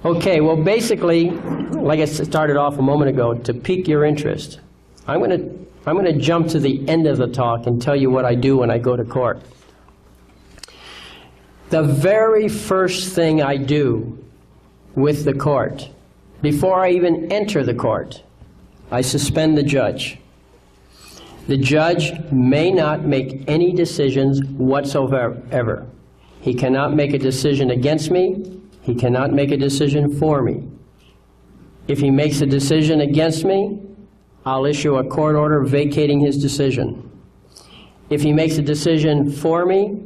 Okay, well, basically, like I started off a moment ago, to pique your interest, I'm going to jump to the end of the talk and tell you what I do when I go to court. The very first thing I do with the court, before I even enter the court, I suspend the judge. The judge may not make any decisions whatsoever. He cannot make a decision against me. He cannot make a decision for me. If he makes a decision against me, I'll issue a court order vacating his decision. If he makes a decision for me,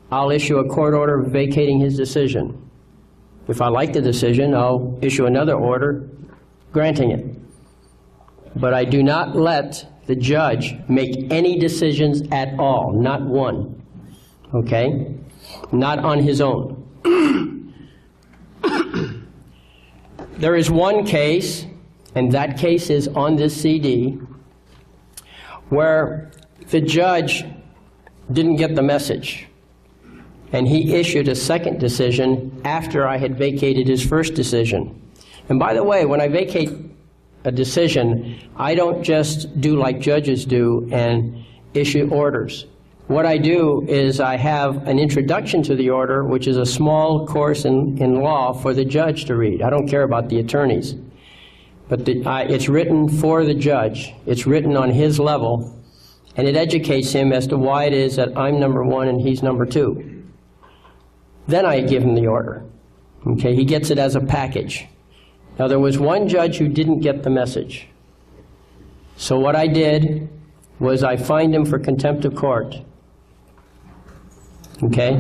I'll issue a court order vacating his decision. If I like the decision, I'll issue another order granting it. But I do not let the judge make any decisions at all, not one, okay? Not on his own. There is one case, and that case is on this CD, where the judge didn't get the message, and he issued a second decision after I had vacated his first decision. And by the way, when I vacate a decision, I don't just do like judges do and issue orders. What I do is I have an introduction to the order, which is a small course in law for the judge to read. I don't care about the attorneys. But it's written for the judge. It's written on his level, and it educates him as to why it is that I'm number one and he's number two. Then I give him the order. Okay, he gets it as a package. Now, there was one judge who didn't get the message. So what I did was I fined him for contempt of court. Okay?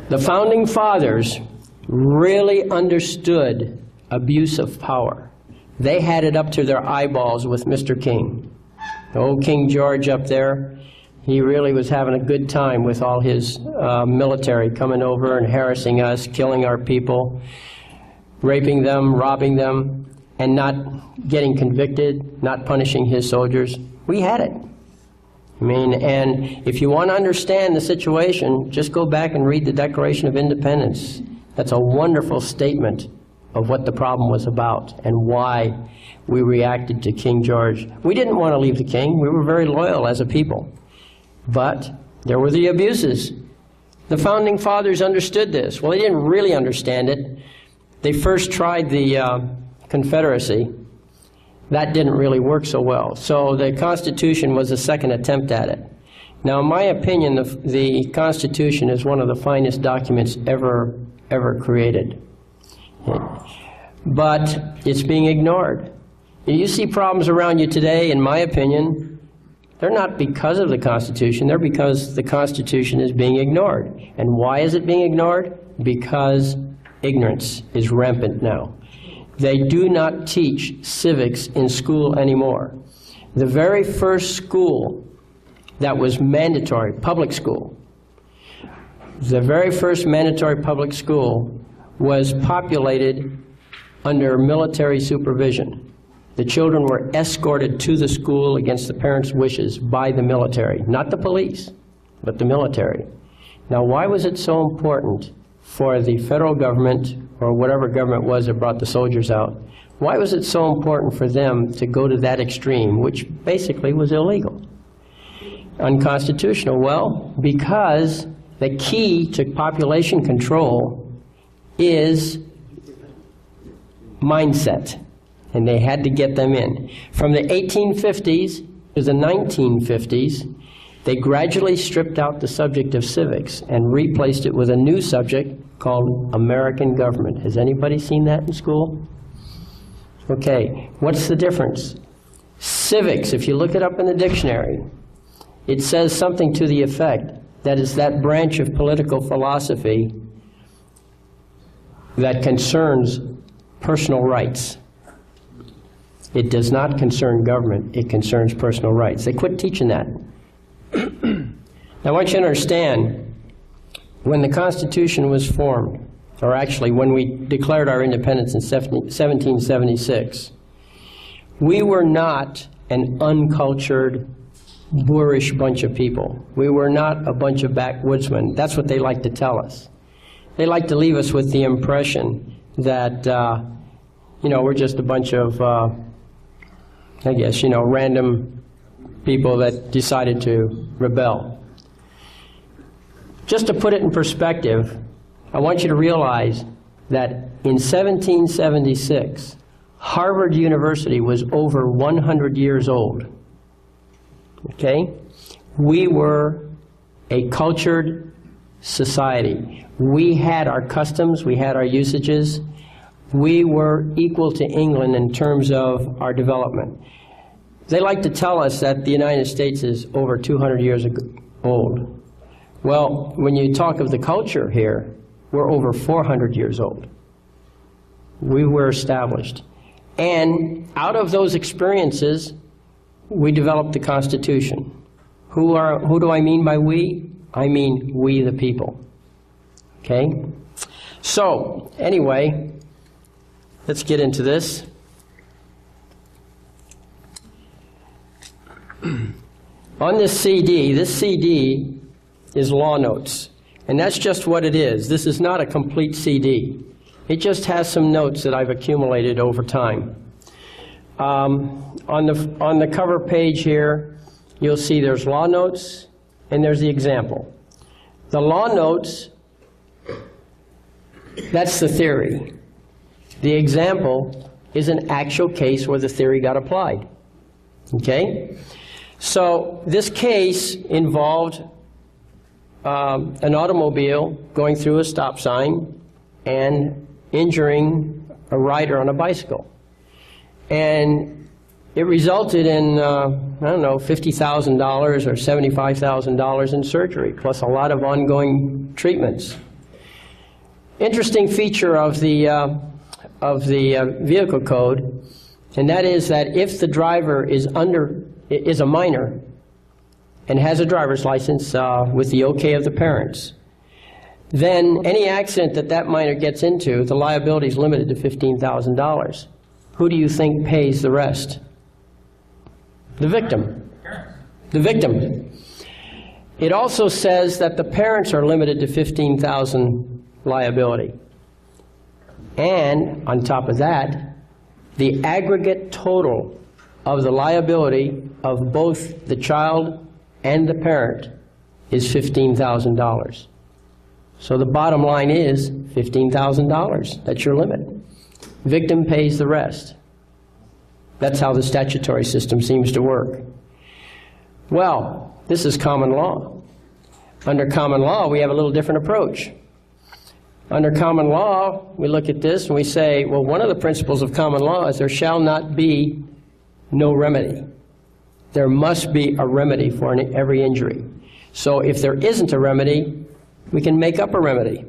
The Founding Fathers really understood abuse of power. They had it up to their eyeballs with Mr. King. Old King George up there, he really was having a good time with all his military coming over and harassing us, killing our people, raping them, robbing them, and not getting convicted, not punishing his soldiers. We had it. I mean, and if you want to understand the situation, just go back and read the Declaration of Independence. That's a wonderful statement of what the problem was about and why we reacted to King George. We didn't want to leave the king. We were very loyal as a people. But there were the abuses. The Founding Fathers understood this. Well, they didn't really understand it. They first tried the Confederacy. That didn't really work so well. So the Constitution was a second attempt at it. Now, in my opinion, the Constitution is one of the finest documents ever created. But it's being ignored. You see problems around you today, in my opinion, they're not because of the Constitution, they're because the Constitution is being ignored. And why is it being ignored? Because ignorance is rampant now. They do not teach civics in school anymore. The very first school that was mandatory, public school, the very first mandatory public school was populated under military supervision. The children were escorted to the school against the parents' wishes by the military, not the police, but the military. Now, why was it so important for the federal government, or whatever government was that brought the soldiers out, why was it so important for them to go to that extreme, which basically was illegal, unconstitutional? Well, because the key to population control is mindset, and they had to get them in. From the 1850s to the 1950s, they gradually stripped out the subject of civics and replaced it with a new subject called American government. Has anybody seen that in school? Okay, what's the difference? Civics, if you look it up in the dictionary, it says something to the effect that is that branch of political philosophy that concerns personal rights. It does not concern government, it concerns personal rights. They quit teaching that. Now, I want you to understand, when the Constitution was formed, or actually when we declared our independence in 1776, we were not an uncultured, boorish bunch of people. We were not a bunch of backwoodsmen. That's what they like to tell us. they like to leave us with the impression that, we're just a bunch of, random people that decided to rebel. Just to put it in perspective, I want you to realize that in 1776, Harvard University was over 100 years old. Okay? We were a cultured society. We had our customs, we had our usages. We were equal to England in terms of our development. They like to tell us that the United States is over 200 years old. Well, when you talk of the culture here, we're over 400 years old. We were established. And out of those experiences, we developed the Constitution. Who do I mean by we? I mean we the people. Okay? So, anyway, let's get into this. On this CD is law notes. And that's just what it is. This is not a complete CD. It just has some notes that I've accumulated over time. On the cover page here, you'll see there's law notes and there's the example. The law notes, that's the theory. The example is an actual case where the theory got applied. Okay? So this case involved an automobile going through a stop sign and injuring a rider on a bicycle. And it resulted in, $50,000 or $75,000 in surgery, plus a lot of ongoing treatments. Interesting feature of the vehicle code, and that is that if the driver is a minor and has a driver's license with the okay of the parents, then any accident that minor gets into, the liability is limited to $15,000. Who do you think pays the rest? The victim. The victim. It also says that the parents are limited to $15,000 liability. And on top of that, the aggregate total of the liability of both the child and the parent is $15,000. So the bottom line is $15,000. That's your limit. Victim pays the rest. That's how the statutory system seems to work. Well, this is common law. Under common law, we have a little different approach. Under common law, we look at this and we say, well, one of the principles of common law is there shall not be no remedy. There must be a remedy for every injury. So if there isn't a remedy, we can make up a remedy.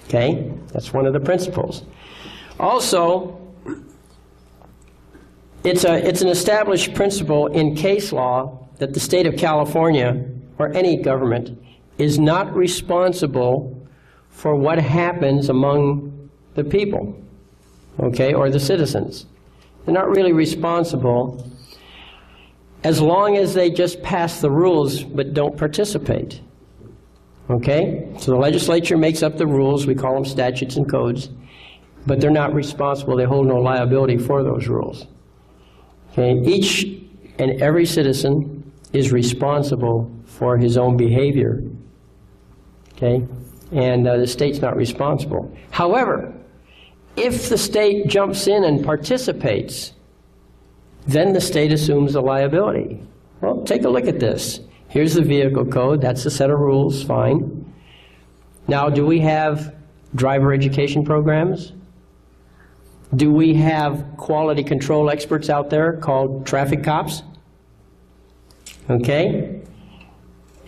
Okay? That's one of the principles. Also, it's an established principle in case law that the state of California, or any government, is not responsible for what happens among the people, okay, or the citizens. They're not really responsible as long as they just pass the rules but don't participate. Okay? So the legislature makes up the rules, we call them statutes and codes, but they're not responsible, they hold no liability for those rules. Okay? Each and every citizen is responsible for his own behavior. Okay? And the state's not responsible. However, if the state jumps in and participates, then the state assumes the liability. Well, take a look at this. Here's the vehicle code. That's the set of rules. Fine. Now, do we have driver education programs? Do we have quality control experts out there called traffic cops? Okay?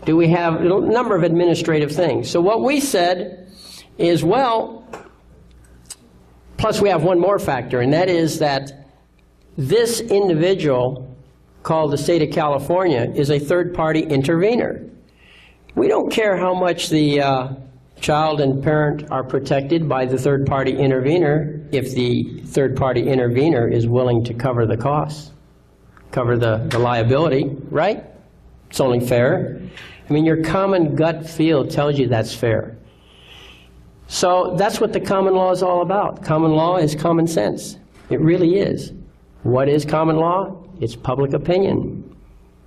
Do we have a number of administrative things? So what we said is, well, plus we have one more factor, and that is that this individual called the state of California is a third-party intervener. We don't care how much the child and parent are protected by the third-party intervener if the third-party intervener is willing to cover the costs, cover the liability, right? It's only fair. I mean, your common gut feel tells you that's fair. So that's what the common law is all about. Common law is common sense. It really is. What is common law? It's public opinion.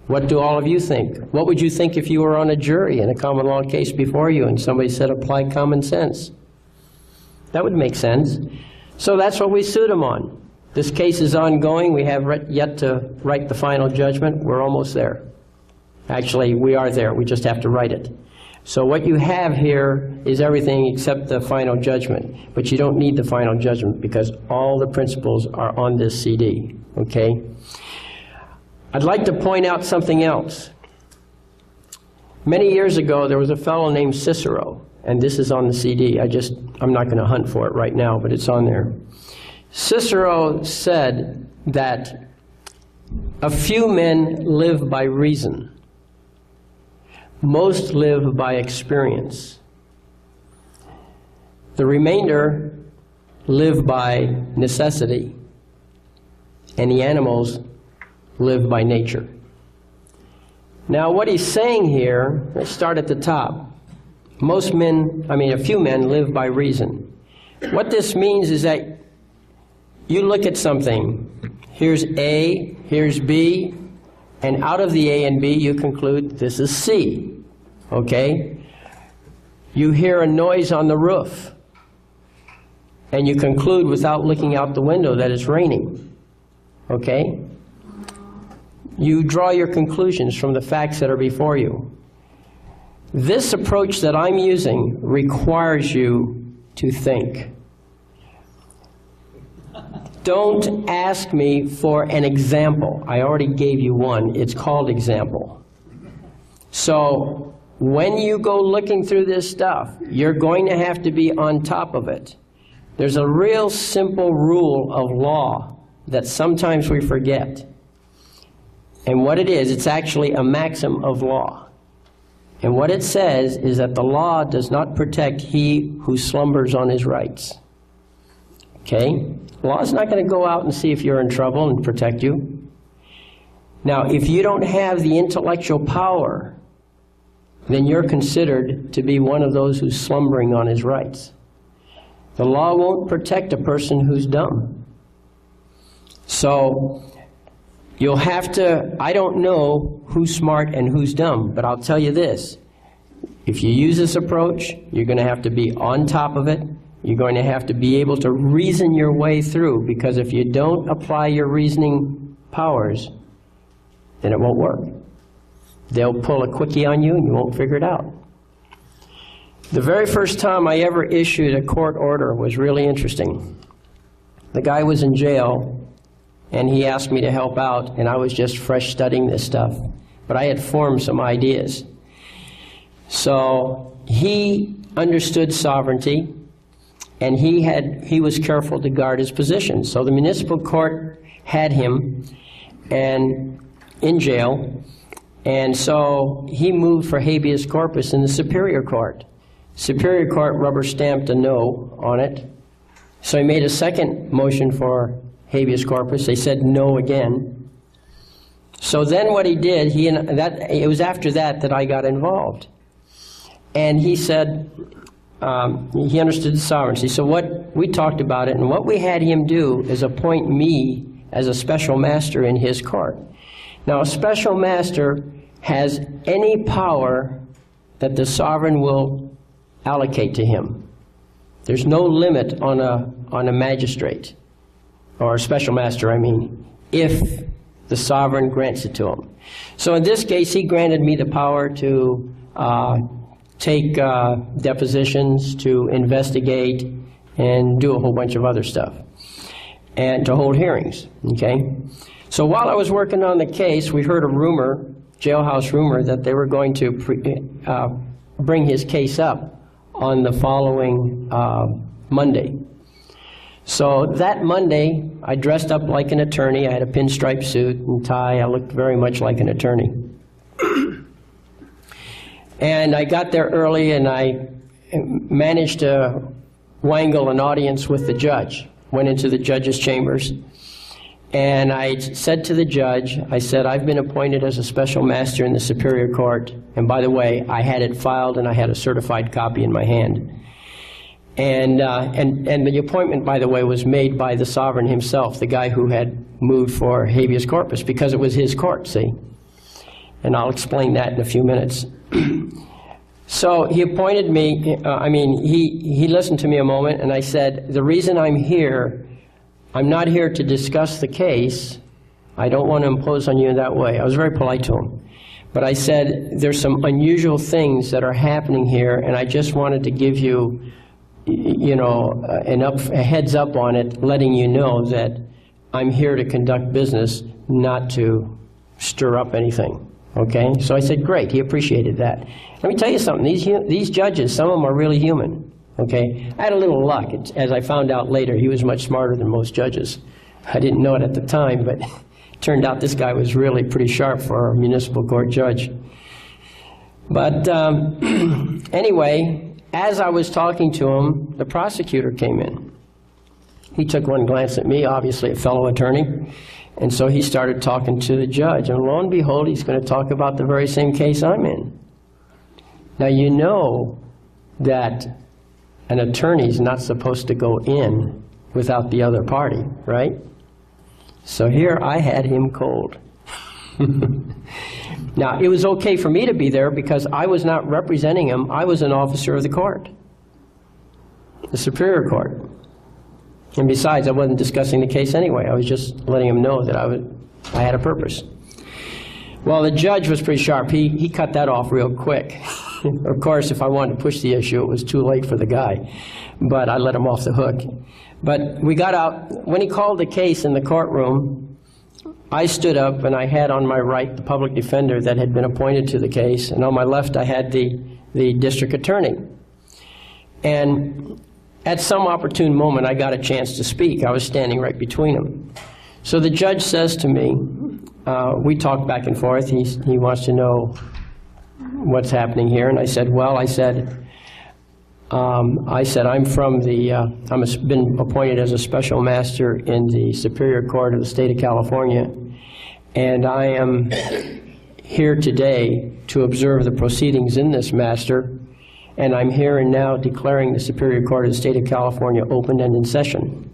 What do all of you think? What would you think if you were on a jury in a common law case before you and somebody said apply common sense? That would make sense. So that's what we sued him on. This case is ongoing. We have yet to write the final judgment. We're almost there. Actually, we are there. We just have to write it. So what you have here is everything except the final judgment. But you don't need the final judgment because all the principles are on this CD, okay? I'd like to point out something else. Many years ago, there was a fellow named Cicero, and this is on the CD. I'm not going to hunt for it right now, but it's on there. Cicero said that a few men live by reason. Most live by experience. The remainder live by necessity, and the animals live by nature. Now, what he's saying here, let's start at the top. A few men live by reason. What this means is that you look at something. Here's A, here's B, and out of the A and B, you conclude this is C, okay? You hear a noise on the roof, and you conclude without looking out the window that it's raining, okay? You draw your conclusions from the facts that are before you. This approach that I'm using requires you to think. Don't ask me for an example. I already gave you one. It's called example. So when you go looking through this stuff, you're going to have to be on top of it. There's a real simple rule of law that sometimes we forget. And what it is, it's actually a maxim of law. And what it says is that the law does not protect he who slumbers on his rights. Okay? The law is not going to go out and see if you're in trouble and protect you. Now, if you don't have the intellectual power, then you're considered to be one of those who's slumbering on his rights. The law won't protect a person who's dumb. So, you'll have to, I don't know who's smart and who's dumb, but I'll tell you this. If you use this approach, you're going to have to be on top of it. You're going to have to be able to reason your way through, because if you don't apply your reasoning powers, then it won't work. They'll pull a quickie on you and you won't figure it out. The very first time I ever issued a court order was really interesting. The guy was in jail, and he asked me to help out, and I was just fresh studying this stuff. But I had formed some ideas. So he understood sovereignty, and he was careful to guard his position. So the municipal court had him and in jail, and so he moved for habeas corpus in the Superior Court. Superior Court rubber stamped a no on it. So he made a second motion for habeas corpus. They said no again. So then what he did, it was after that I got involved. And he said, he understood the sovereignty. So what we talked about it, and what we had him do is appoint me as a special master in his court. Now, a special master has any power that the sovereign will allocate to him. There's no limit on a magistrate, or a special master, I mean, if the sovereign grants it to him. So in this case, he granted me the power to take depositions, to investigate, and do a whole bunch of other stuff, and to hold hearings, okay? So while I was working on the case, we heard a rumor, jailhouse rumor, that they were going to bring his case up on the following Monday. So that Monday, I dressed up like an attorney. I had a pinstripe suit and tie. I looked very much like an attorney. And I got there early, and I managed to wangle an audience with the judge. Went into the judge's chambers, and I said to the judge, I said, I've been appointed as a special master in the Superior Court, and by the way, I had it filed and I had a certified copy in my hand. And the appointment, by the way, was made by the sovereign himself, the guy who had moved for habeas corpus, because it was his court, see? And I'll explain that in a few minutes. So he appointed me, he listened to me a moment, and I said, the reason I'm here, I'm not here to discuss the case. I don't want to impose on you in that way. I was very polite to him. But I said, there's some unusual things that are happening here, and I just wanted to give you, a heads up on it, letting you know that I'm here to conduct business, not to stir up anything. Okay? So I said, great. He appreciated that. Let me tell you something. These judges, some of them are really human. Okay? I had a little luck. As I found out later, he was much smarter than most judges. I didn't know it at the time, but it turned out this guy was really pretty sharp for a municipal court judge. But anyway, as I was talking to him, the prosecutor came in. He took one glance at me, obviously a fellow attorney, and so he started talking to the judge. And lo and behold, he's going to talk about the very same case I'm in. Now, you know that an attorney's not supposed to go in without the other party, right? So here I had him cold. Now, it was okay for me to be there because I was not representing him. I was an officer of the court, the Superior Court. And besides, I wasn't discussing the case anyway. I was just letting him know that I had a purpose. Well, the judge was pretty sharp. He cut that off real quick. Of course, if I wanted to push the issue, it was too late for the guy. But I let him off the hook. But we got out. When he called the case in the courtroom, I stood up, and I had on my right the public defender that had been appointed to the case, and on my left I had the district attorney. And at some opportune moment, I got a chance to speak. I was standing right between them. So the judge says to me, we talked back and forth. He wants to know what's happening here. And I said, well, I'm from the, I've been appointed as a special master in the Superior Court of the State of California, and I am here today to observe the proceedings in this matter, and I'm here and now declaring the Superior Court of the State of California open and in session.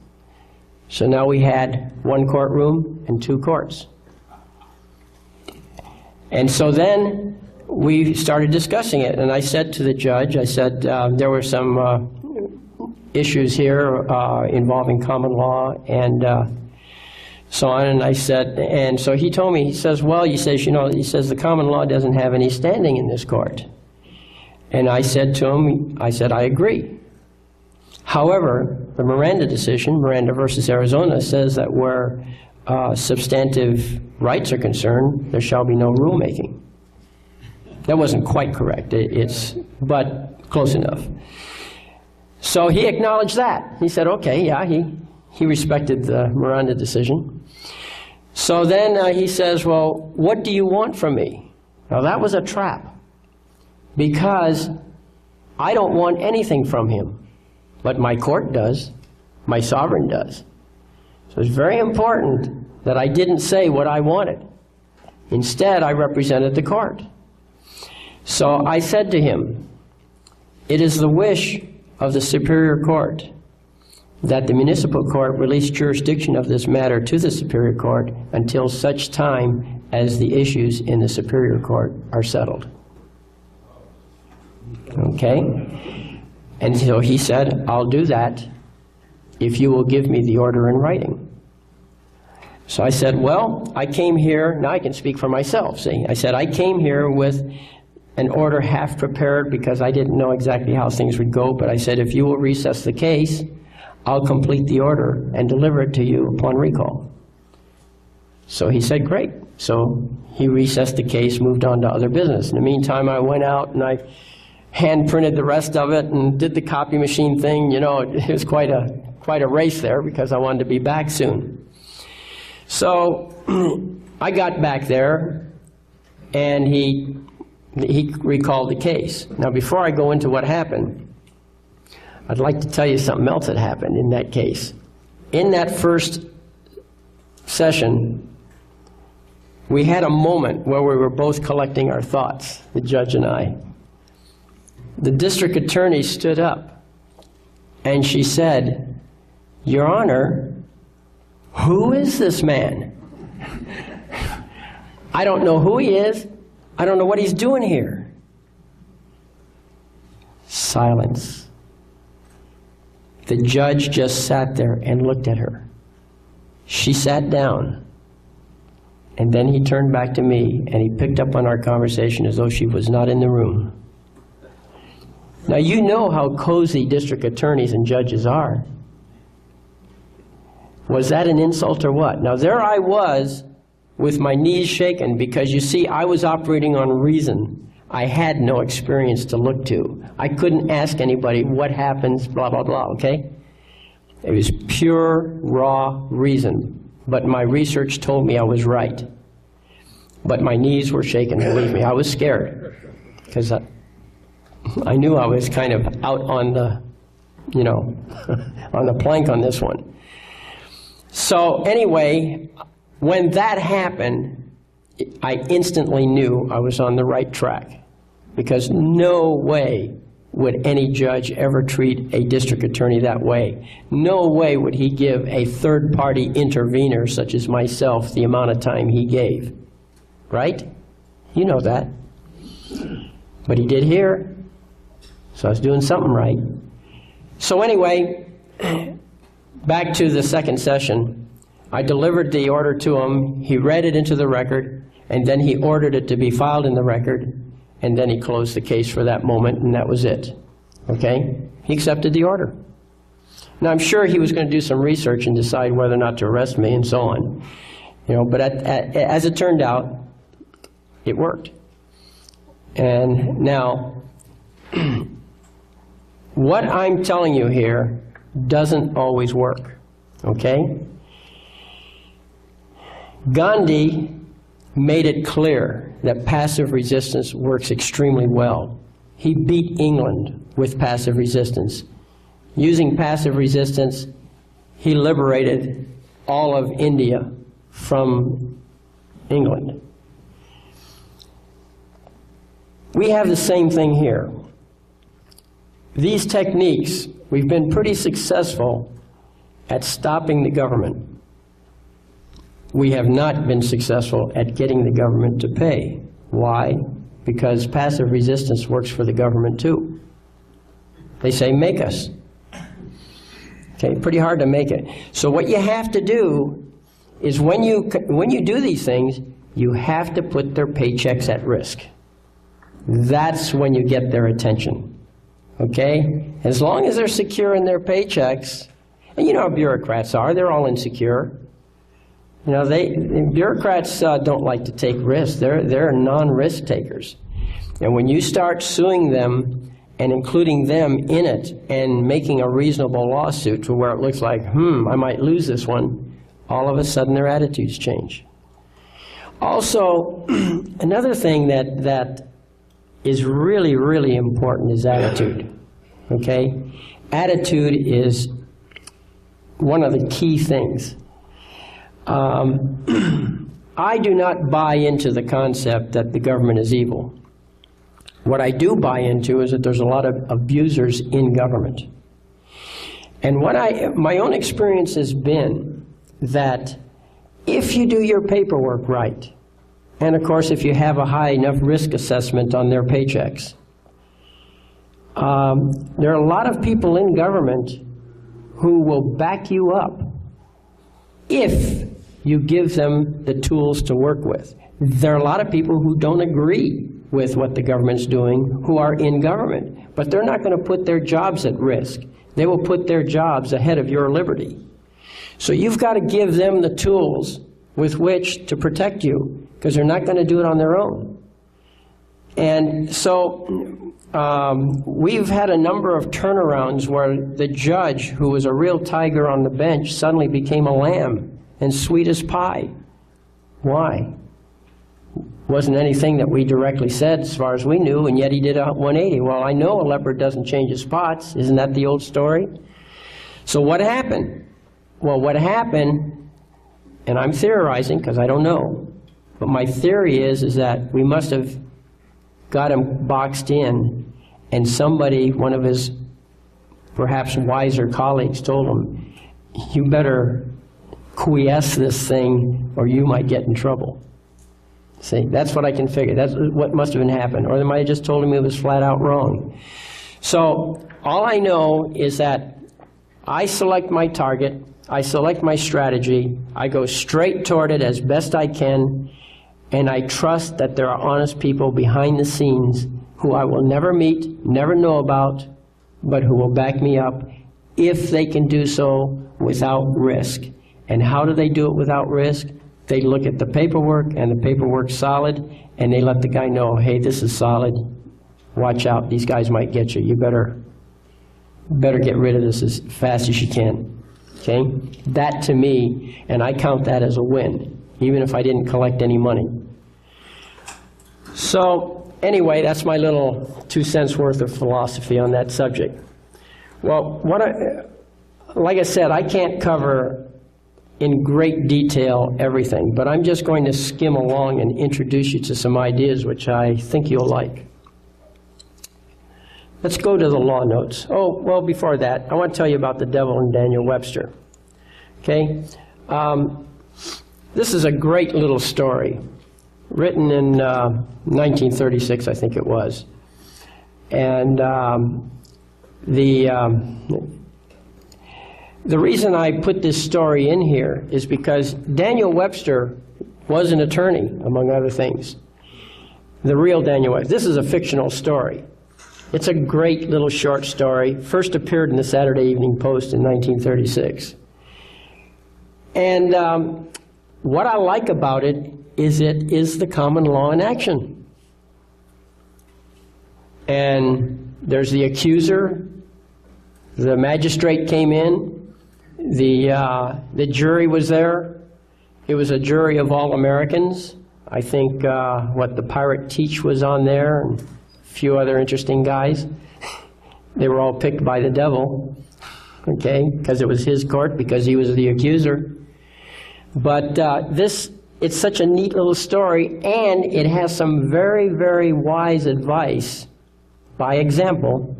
So now we had one courtroom and two courts. And so then we started discussing it, and I said to the judge, I said, there were some issues here involving common law and so on, and I said, and so he told me, he says, well, he says, the common law doesn't have any standing in this court. And I said to him, I agree. However, the Miranda decision, Miranda versus Arizona, says that where substantive rights are concerned, there shall be no rulemaking. That wasn't quite correct, but close enough. So he acknowledged that. He said, okay, yeah, he respected the Miranda decision. So then he says, well, what do you want from me? Now that was a trap, because I don't want anything from him, but my court does, my sovereign does. So it's very important that I didn't say what I wanted. Instead, I represented the court. So I said to him, it is the wish of the Superior Court that the municipal court release jurisdiction of this matter to the Superior Court until such time as the issues in the Superior Court are settled. Okay? And so he said, I'll do that if you will give me the order in writing. So I said, well, I came here, now I can speak for myself, see. I said, I came here with an order half prepared because I didn't know exactly how things would go, but I said, if you will recess the case, I'll complete the order and deliver it to you upon recall. So he said, great. So he recessed the case, moved on to other business. In the meantime, I went out and I hand printed the rest of it and did the copy machine thing. You know, it was quite a race there because I wanted to be back soon. So I got back there and he recalled the case. Now, before I go into what happened, I'd like to tell you something else that happened in that case. In that first session, we had a moment where we were both collecting our thoughts, the judge and I. The district attorney stood up And she said, "Your Honor, who is this man? I don't know who he is. I don't know what he's doing here." Silence. The judge just sat there and looked at her. She sat down, and then he turned back to me, and he picked up on our conversation as though she was not in the room. Now, you know how cozy district attorneys and judges are. Was that an insult or what? Now, there I was with my knees shaken because, you see, I was operating on reason. I had no experience to look to. I couldn't ask anybody what happens, blah, blah, blah, okay? It was pure, raw reason. But my research told me I was right. But my knees were shaking, believe me. I was scared because I knew I was kind of out on the, you know, on the plank on this one. So anyway, when that happened, I instantly knew I was on the right track, because no way would any judge ever treat a district attorney that way. No way would he give a third-party intervener, such as myself, the amount of time he gave. Right? You know that. But he did here, so I was doing something right. So anyway, back to the second session. I delivered the order to him. He read it into the record, and then he ordered it to be filed in the record, and then he closed the case for that moment, and that was it. Okay? He accepted the order. Now, I'm sure he was going to do some research and decide whether or not to arrest me and so on. You know, but as it turned out, it worked. And now, what I'm telling you here doesn't always work. Okay? Gandhi made it clear that passive resistance works extremely well. He beat England with passive resistance. Using passive resistance, he liberated all of India from England. We have the same thing here. These techniques, we've been pretty successful at stopping the government. We have not been successful at getting the government to pay. Why? Because passive resistance works for the government too. They say, make us. Okay, pretty hard to make it. So what you have to do is when you do these things, you have to put their paychecks at risk. That's when you get their attention. Okay? As long as they're secure in their paychecks, and you know how bureaucrats are, they're all insecure. You know, bureaucrats don't like to take risks. They're non-risk takers. And when you start suing them and including them in it and making a reasonable lawsuit to where it looks like, I might lose this one, all of a sudden their attitudes change. Also, another thing that is really, really important is attitude. Okay? Attitude is one of the key things. I do not buy into the concept that the government is evil. What I do buy into is that there's a lot of abusers in government. And my own experience has been that if you do your paperwork right, and of course if you have a high enough risk assessment on their paychecks, there are a lot of people in government who will back you up if you give them the tools to work with. There are a lot of people who don't agree with what the government's doing who are in government, but they're not going to put their jobs at risk. They will put their jobs ahead of your liberty. So you've got to give them the tools with which to protect you, because they're not going to do it on their own. And so we've had a number of turnarounds where the judge, who was a real tiger on the bench, suddenly became a lamb and sweet as pie. Why? Wasn't anything that we directly said as far as we knew, and yet he did a 180. Well, I know a leopard doesn't change his spots. Isn't that the old story? So what happened? Well, what happened, and I'm theorizing because I don't know, but my theory is that we must have got him boxed in, and somebody, one of his perhaps wiser colleagues told him, you better quiesce this thing or you might get in trouble. See, that's what I can figure. That's what must have been happened. Or they might have just told him it was flat out wrong. So all I know is that I select my target, I select my strategy, I go straight toward it as best I can, and I trust that there are honest people behind the scenes who I will never meet, never know about, but who will back me up if they can do so without risk. And how do they do it without risk? They look at the paperwork, and the paperwork's solid, and they let the guy know, hey, this is solid. Watch out, these guys might get you. You better get rid of this as fast as you can. Okay? That to me, and I count that as a win, even if I didn't collect any money. So anyway, that's my little 2 cents worth of philosophy on that subject. Well, like I said, I can't cover in great detail everything, but I'm just going to skim along and introduce you to some ideas which I think you'll like. Let's go to the law notes. Oh, well, before that, I want to tell you about the devil and Daniel Webster. Okay? This is a great little story, written in 1936, I think it was. And the reason I put this story in here is because Daniel Webster was an attorney, among other things. The real Daniel Webster. This is a fictional story. It's a great little short story. First appeared in the Saturday Evening Post in 1936. And what I like about it is the common law in action. And there's the accuser. The magistrate came in. The jury was there. It was a jury of all Americans. I think the Pirate Teach was on there, and a few other interesting guys. They were all picked by the devil, okay, because it was his court, because he was the accuser. But it's such a neat little story, and it has some very, very wise advice. By example,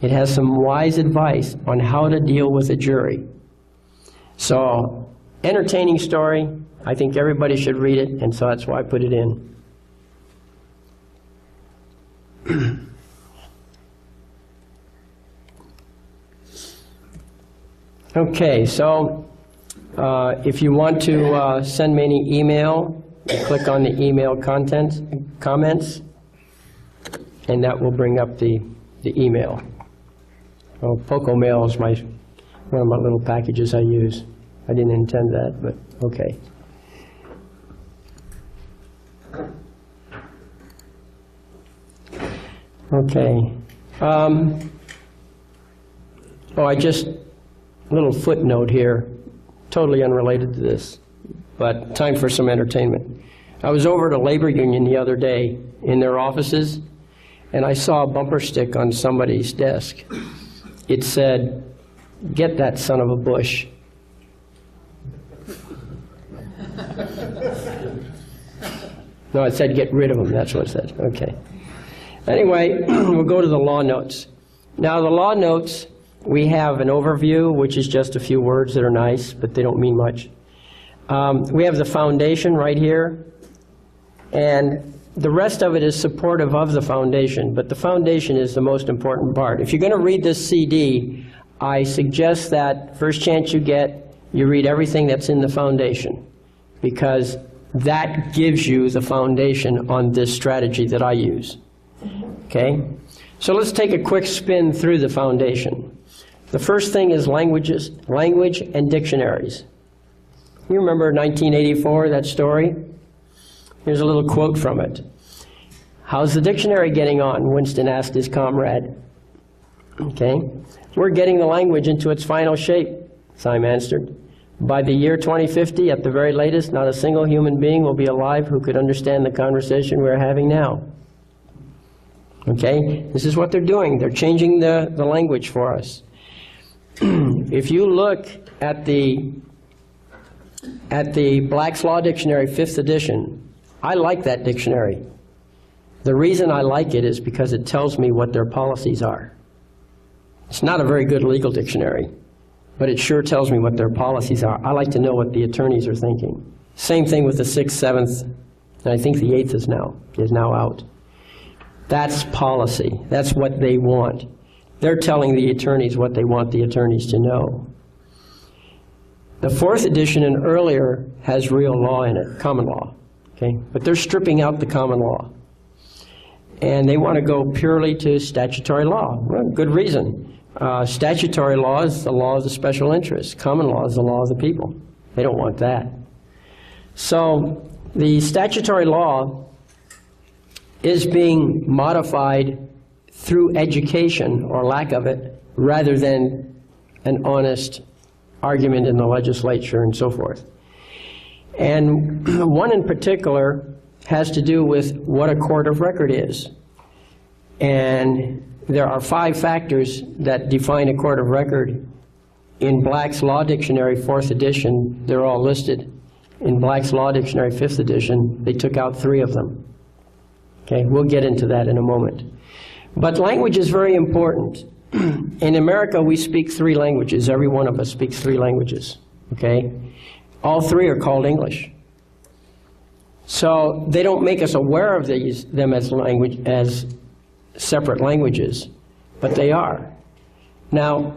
it has some wise advice on how to deal with a jury. So, entertaining story. I think everybody should read it, and so that's why I put it in. Okay, so if you want to send me any email, click on the email comments, and that will bring up the email. Well, Poco Mail is one of my little packages I use. I didn't intend that, but okay. Okay. A little footnote here, totally unrelated to this, but time for some entertainment. I was over at a labor union the other day in their offices, and I saw a bumper stick on somebody's desk. It said, "Get that son of a Bush." No, it said, "Get rid of him." That's what it said. Okay. Anyway, we'll go to the law notes. Now, the law notes, we have an overview, which is just a few words that are nice, but they don't mean much. We have the foundation right here, and the rest of it is supportive of the foundation, but the foundation is the most important part. If you're going to read this CD, I suggest that first chance you get, you read everything that's in the foundation, because that gives you the foundation on this strategy that I use. Okay? So let's take a quick spin through the foundation. The first thing is language and dictionaries. You remember 1984, that story? Here's a little quote from it. "How's the dictionary getting on?" Winston asked his comrade. Okay? "We're getting the language into its final shape," Syme answered. "By the year 2050, at the very latest, not a single human being will be alive who could understand the conversation we're having now." Okay? This is what they're doing. They're changing the language for us. If you look at the Black's Law Dictionary, 5th edition, I like that dictionary. The reason I like it is because it tells me what their policies are. It's not a very good legal dictionary, but it sure tells me what their policies are. I like to know what the attorneys are thinking. Same thing with the 6th, 7th, and I think the 8th is now out. That's policy. That's what they want. They're telling the attorneys what they want the attorneys to know. The 4th edition and earlier has real law in it, common law. Okay? But they're stripping out the common law. And they want to go purely to statutory law. Well, good reason. Statutory law is the law of the special interest. Common law is the law of the people. They don't want that. So the statutory law is being modified through education, or lack of it, rather than an honest argument in the legislature and so forth. And one in particular has to do with what a court of record is. And there are 5 factors that define a court of record. In Black's Law Dictionary, 4th edition, they're all listed. In Black's Law Dictionary, 5th edition, they took out 3 of them. Okay, we'll get into that in a moment. But language is very important. In America, we speak 3 languages. Every one of us speaks 3 languages. Okay? All 3 are called English. So they don't make us aware of them as separate languages, but they are. Now,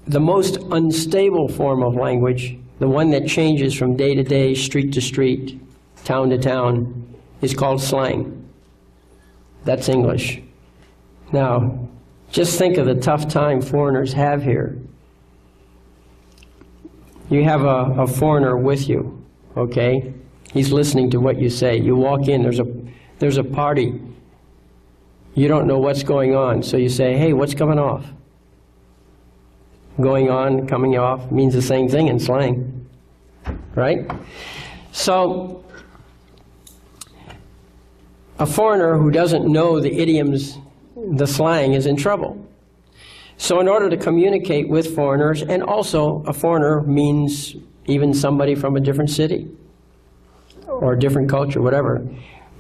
the most unstable form of language, the one that changes from day to day, street to street, town to town, is called slang. That's English. Now, just think of the tough time foreigners have here. You have a foreigner with you, okay? He's listening to what you say. You walk in, there's a party. You don't know what's going on, so you say, hey, what's coming off? Going on, coming off means the same thing in slang, right? So a foreigner who doesn't know the idioms, the slang, is in trouble. So in order to communicate with foreigners, and also a foreigner means even somebody from a different city or a different culture, whatever,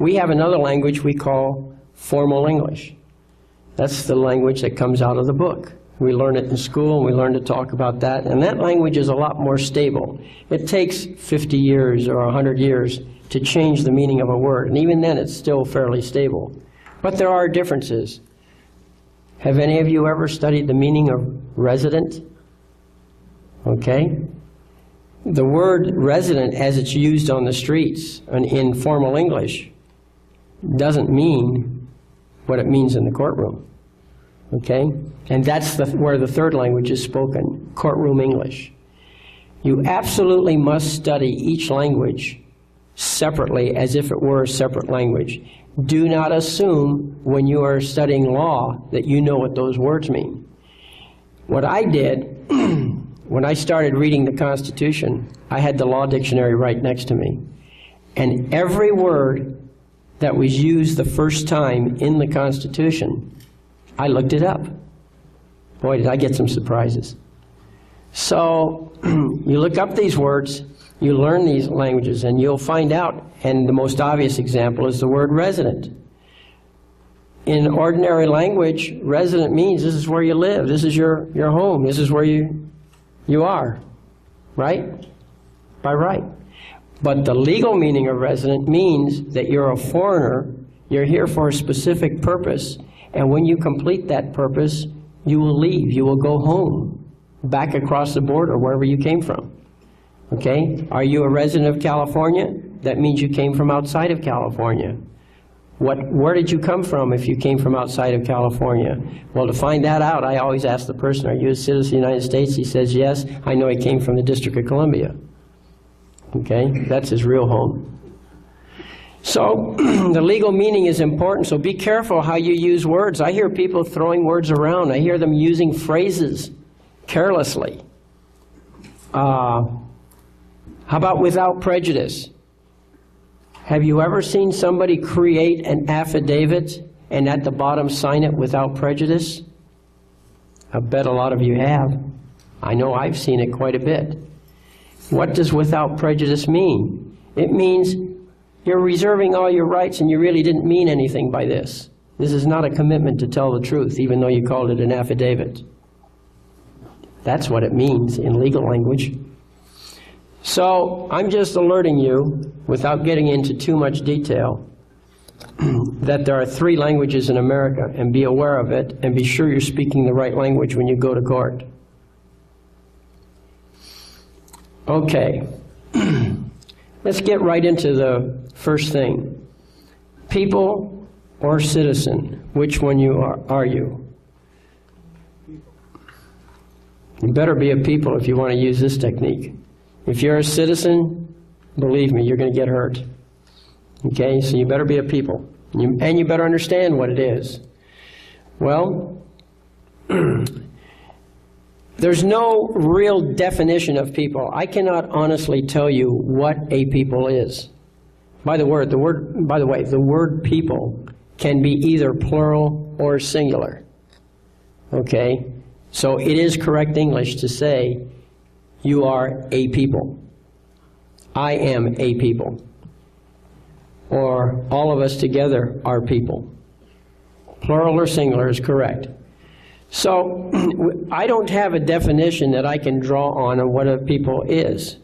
we have another language we call formal English. That's the language that comes out of the book. We learn it in school, and we learn to talk about that, and that language is a lot more stable. It takes 50 years or 100 years to change the meaning of a word, and even then it's still fairly stable. But there are differences. Have any of you ever studied the meaning of resident? Okay? The word resident, as it's used on the streets and in formal English, doesn't mean what it means in the courtroom. Okay? And that's where the 3rd language is spoken, courtroom English. You absolutely must study each language separately as if it were a separate language. Do not assume when you are studying law that you know what those words mean. What I did, when I started reading the Constitution, I had the law dictionary right next to me. And every word that was used the first time in the Constitution, I looked it up. Boy, did I get some surprises. So you look up these words, you learn these languages, and you'll find out, and the most obvious example is the word resident. In ordinary language, resident means this is where you live, this is your home, this is where you are, right? By right. But the legal meaning of resident means that you're a foreigner, you're here for a specific purpose, and when you complete that purpose, you will leave, you will go home, back across the border, wherever you came from. Okay? Are you a resident of California? That means you came from outside of California. Where did you come from if you came from outside of California? Well, to find that out, I always ask the person, are you a citizen of the United States? He says, yes. I know he came from the District of Columbia. Okay? That's his real home. So the legal meaning is important, so be careful how you use words. I hear people throwing words around. I hear them using phrases carelessly. How about without prejudice? Have you ever seen somebody create an affidavit and at the bottom sign it without prejudice? I bet a lot of you have. I know I've seen it quite a bit. What does without prejudice mean? It means you're reserving all your rights and you really didn't mean anything by this. This is not a commitment to tell the truth, even though you called it an affidavit. That's what it means in legal language. So I'm just alerting you, without getting into too much detail, that there are 3 languages in America, and be aware of it, and be sure you're speaking the right language when you go to court. Okay. Let's get right into the first thing. People or citizen, which one are you? You better be a people if you want to use this technique. If you're a citizen, believe me, you're going to get hurt. Okay, so you better be a people. And you better understand what it is. Well, there's no real definition of people. I cannot honestly tell you what a people is. By the way, the word people can be either plural or singular. Okay? So it is correct English to say, you are a people. I am a people. Or all of us together are people. Plural or singular is correct. So I don't have a definition that I can draw on what a people is.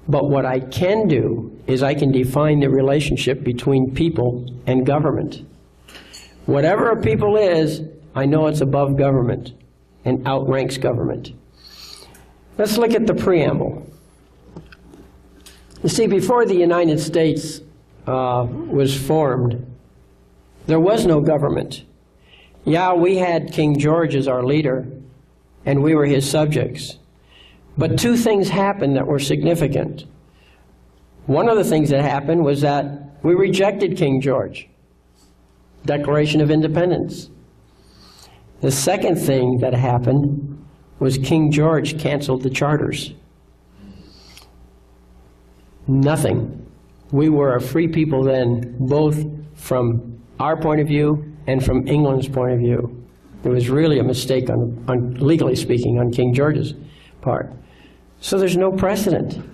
But what I can do is I can define the relationship between people and government. Whatever a people is, I know it's above government and outranks government. Let's look at the preamble. You see, before the United States was formed, there was no government. Yeah, we had King George as our leader, and we were his subjects. But 2 things happened that were significant. One of the things that happened was that we rejected King George, Declaration of Independence. The second thing that happened was King George canceled the charters. Nothing. We were a free people then, both from our point of view and from England's point of view. It was really a mistake, legally speaking, on King George's part. So there's no precedent.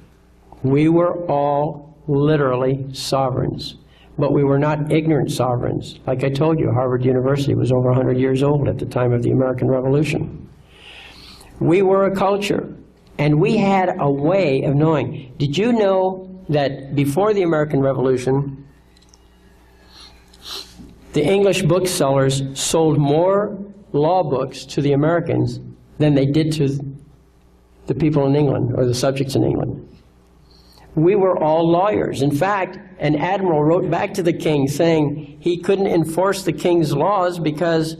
We were all literally sovereigns, but we were not ignorant sovereigns. Like I told you, Harvard University was over 100 years old at the time of the American Revolution. We were a culture, and we had a way of knowing. Did you know that before the American Revolution, the English booksellers sold more law books to the Americans than they did to the people in England, or the subjects in England? We were all lawyers. In fact, an admiral wrote back to the king saying he couldn't enforce the king's laws because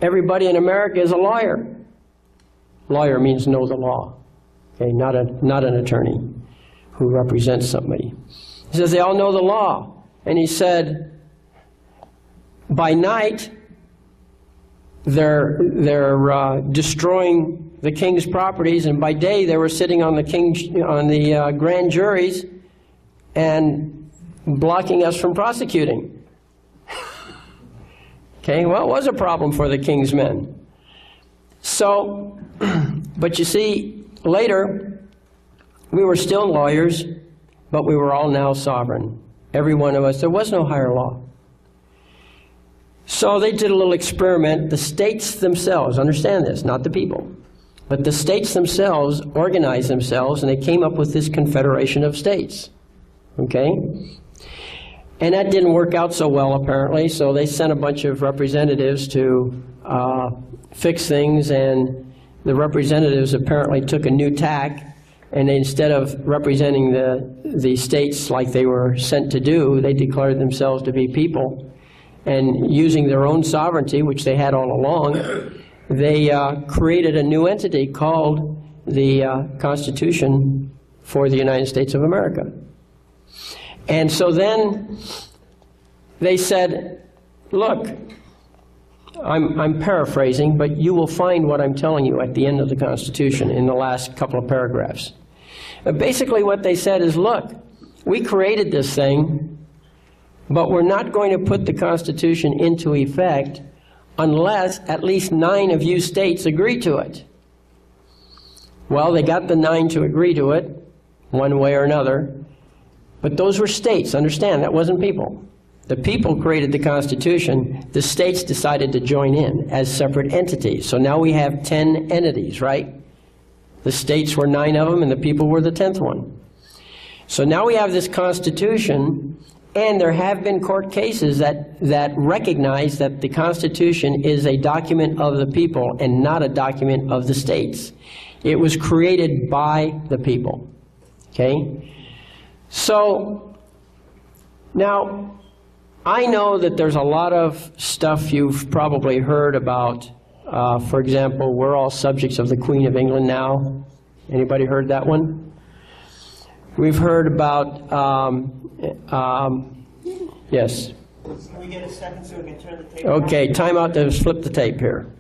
everybody in America is a lawyer. Lawyer means know the law, okay, not an attorney who represents somebody. He says they all know the law. And he said, by night, they're destroying the king's properties, and by day they were sitting on the grand juries and blocking us from prosecuting. Okay, well, it was a problem for the king's men. So, but you see, later, we were still lawyers, but we were all now sovereign. Every one of us. There was no higher law. So they did a little experiment. The states themselves, understand this, not the people, but the states themselves organized themselves, and they came up with this confederation of states. Okay? And that didn't work out so well, apparently, so they sent a bunch of representatives to fix things, and the representatives apparently took a new tack, and instead of representing the states like they were sent to do, they declared themselves to be people. And using their own sovereignty, which they had all along, they created a new entity called the Constitution for the United States of America. And so then they said, look, I'm paraphrasing, but you will find what I'm telling you at the end of the Constitution in the last couple of paragraphs. Basically what they said is, look, we created this thing, but we're not going to put the Constitution into effect unless at least 9 of you states agree to it. Well, they got the 9 to agree to it, one way or another, but those were states. Understand, that wasn't people. The people created the Constitution. The states decided to join in as separate entities. So now we have 10 entities, right? The states were 9 of them, and the people were the 10th one. So now we have this Constitution, and there have been court cases that recognize that the Constitution is a document of the people and not a document of the states. It was created by the people, okay? So now, I know that there's a lot of stuff you've probably heard about. For example, we're all subjects of the Queen of England now. Anybody heard that one? We've heard about, yes. Can we get a second so we can turn the tape Okay, time out to flip the tape here.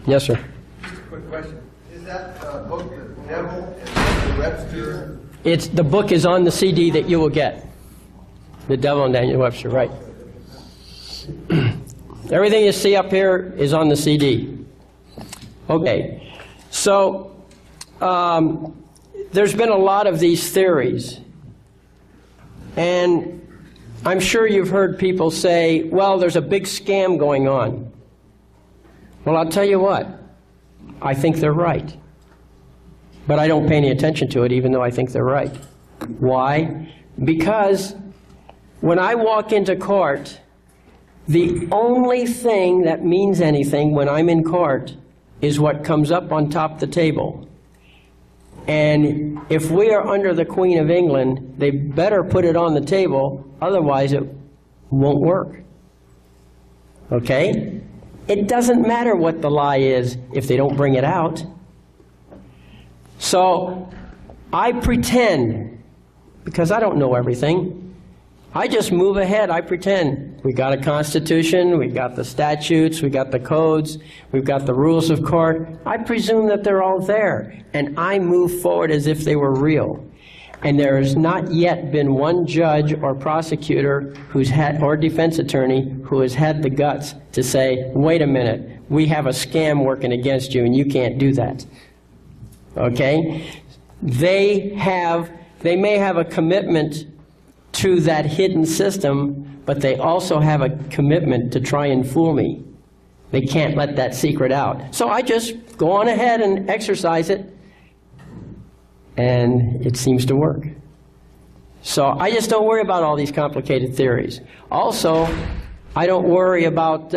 Yes, sir. Just a quick question. Is that book, The Devil and Webster? The book is on the CD that you will get. The Devil and Daniel Webster, right. Everything you see up here is on the CD. Okay. So, there's been a lot of these theories. And I'm sure you've heard people say, well, there's a big scam going on. Well, I'll tell you what, I think they're right. But I don't pay any attention to it, even though I think they're right. Why? Because when I walk into court, the only thing that means anything when I'm in court is what comes up on top of the table. And if we are under the Queen of England, they better put it on the table, otherwise it won't work. Okay? It doesn't matter what the lie is if they don't bring it out. So I pretend, because I don't know everything, I just move ahead. I pretend. We got a Constitution, we got the statutes, we got the codes, we've got the rules of court. I presume that they're all there, and I move forward as if they were real. And there has not yet been one judge or prosecutor or defense attorney who has had the guts to say, wait a minute, we have a scam working against you and you can't do that. Okay? They may have a commitment to that hidden system, but they also have a commitment to try and fool me. They can't let that secret out. So I just go on ahead and exercise it. And it seems to work. So I just don't worry about all these complicated theories. Also, I don't worry about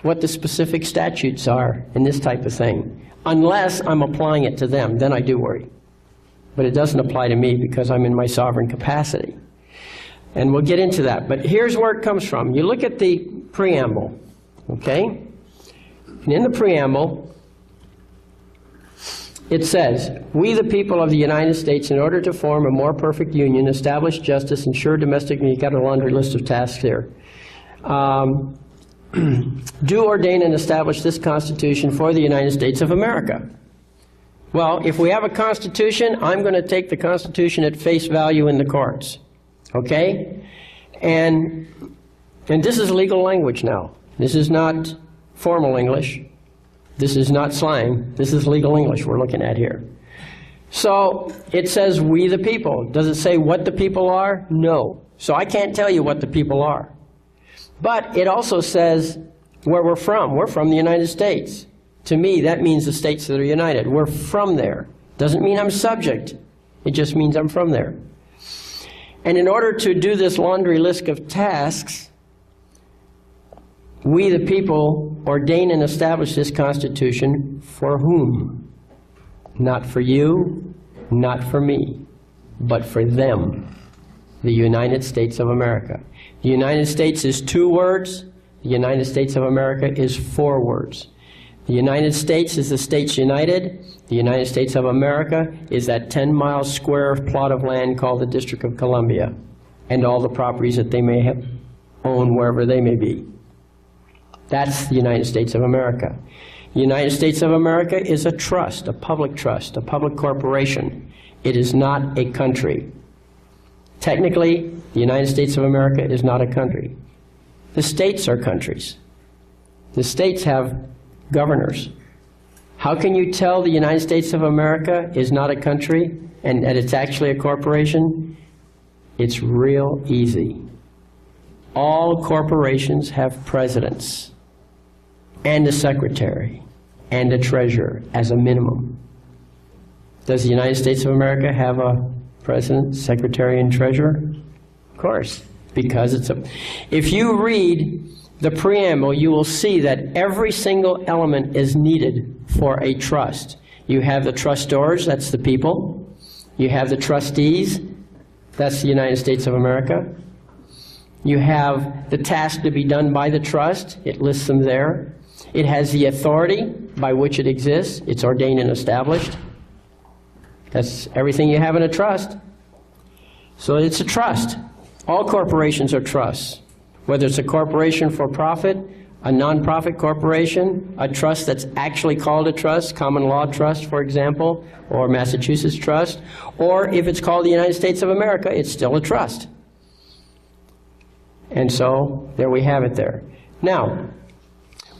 what the specific statutes are in this type of thing, unless I'm applying it to them. Then I do worry. But it doesn't apply to me because I'm in my sovereign capacity. And we'll get into that. But here's where it comes from. You look at the preamble, okay? And in the preamble, it says, we the people of the United States, in order to form a more perfect union, establish justice, ensure domestic, and you've got a laundry list of tasks here, do ordain and establish this Constitution for the United States of America. Well, if we have a Constitution, I'm going to take the Constitution at face value in the courts. Okay? And this is legal language now. This is not formal English. This is not slang. This is legal English we're looking at here. So it says, we the people. Does it say what the people are? No. So I can't tell you what the people are. But it also says where we're from. We're from the United States. To me, that means the states that are united. We're from there. Doesn't mean I'm subject. It just means I'm from there. And in order to do this laundry list of tasks, we, the people, ordain and establish this Constitution for whom? Not for you, not for me, but for them, the United States of America. The United States is 2 words. The United States of America is 4 words. The United States is the states united. The United States of America is that 10-mile square plot of land called the District of Columbia, and all the properties that they may have own wherever they may be. That's the United States of America. The United States of America is a trust, a public corporation. It is not a country. Technically, the United States of America is not a country. The states are countries. The states have governors. How can you tell the United States of America is not a country and that it's actually a corporation? It's real easy. All corporations have presidents and a secretary and a treasurer as a minimum. Does the United States of America have a president, secretary, and treasurer? Of course, because it's a... If you read the preamble, you will see that every single element is needed for a trust. You have the trustors, that's the people. You have the trustees, that's the United States of America. You have the task to be done by the trust, it lists them there. It has the authority by which it exists, it's ordained and established. That's everything you have in a trust. So it's a trust. All corporations are trusts. Whether it's a corporation for profit, a non-profit corporation, a trust that's actually called a trust, common law trust, for example, or Massachusetts trust, or if it's called the United States of America, it's still a trust. And so, there we have it there. Now,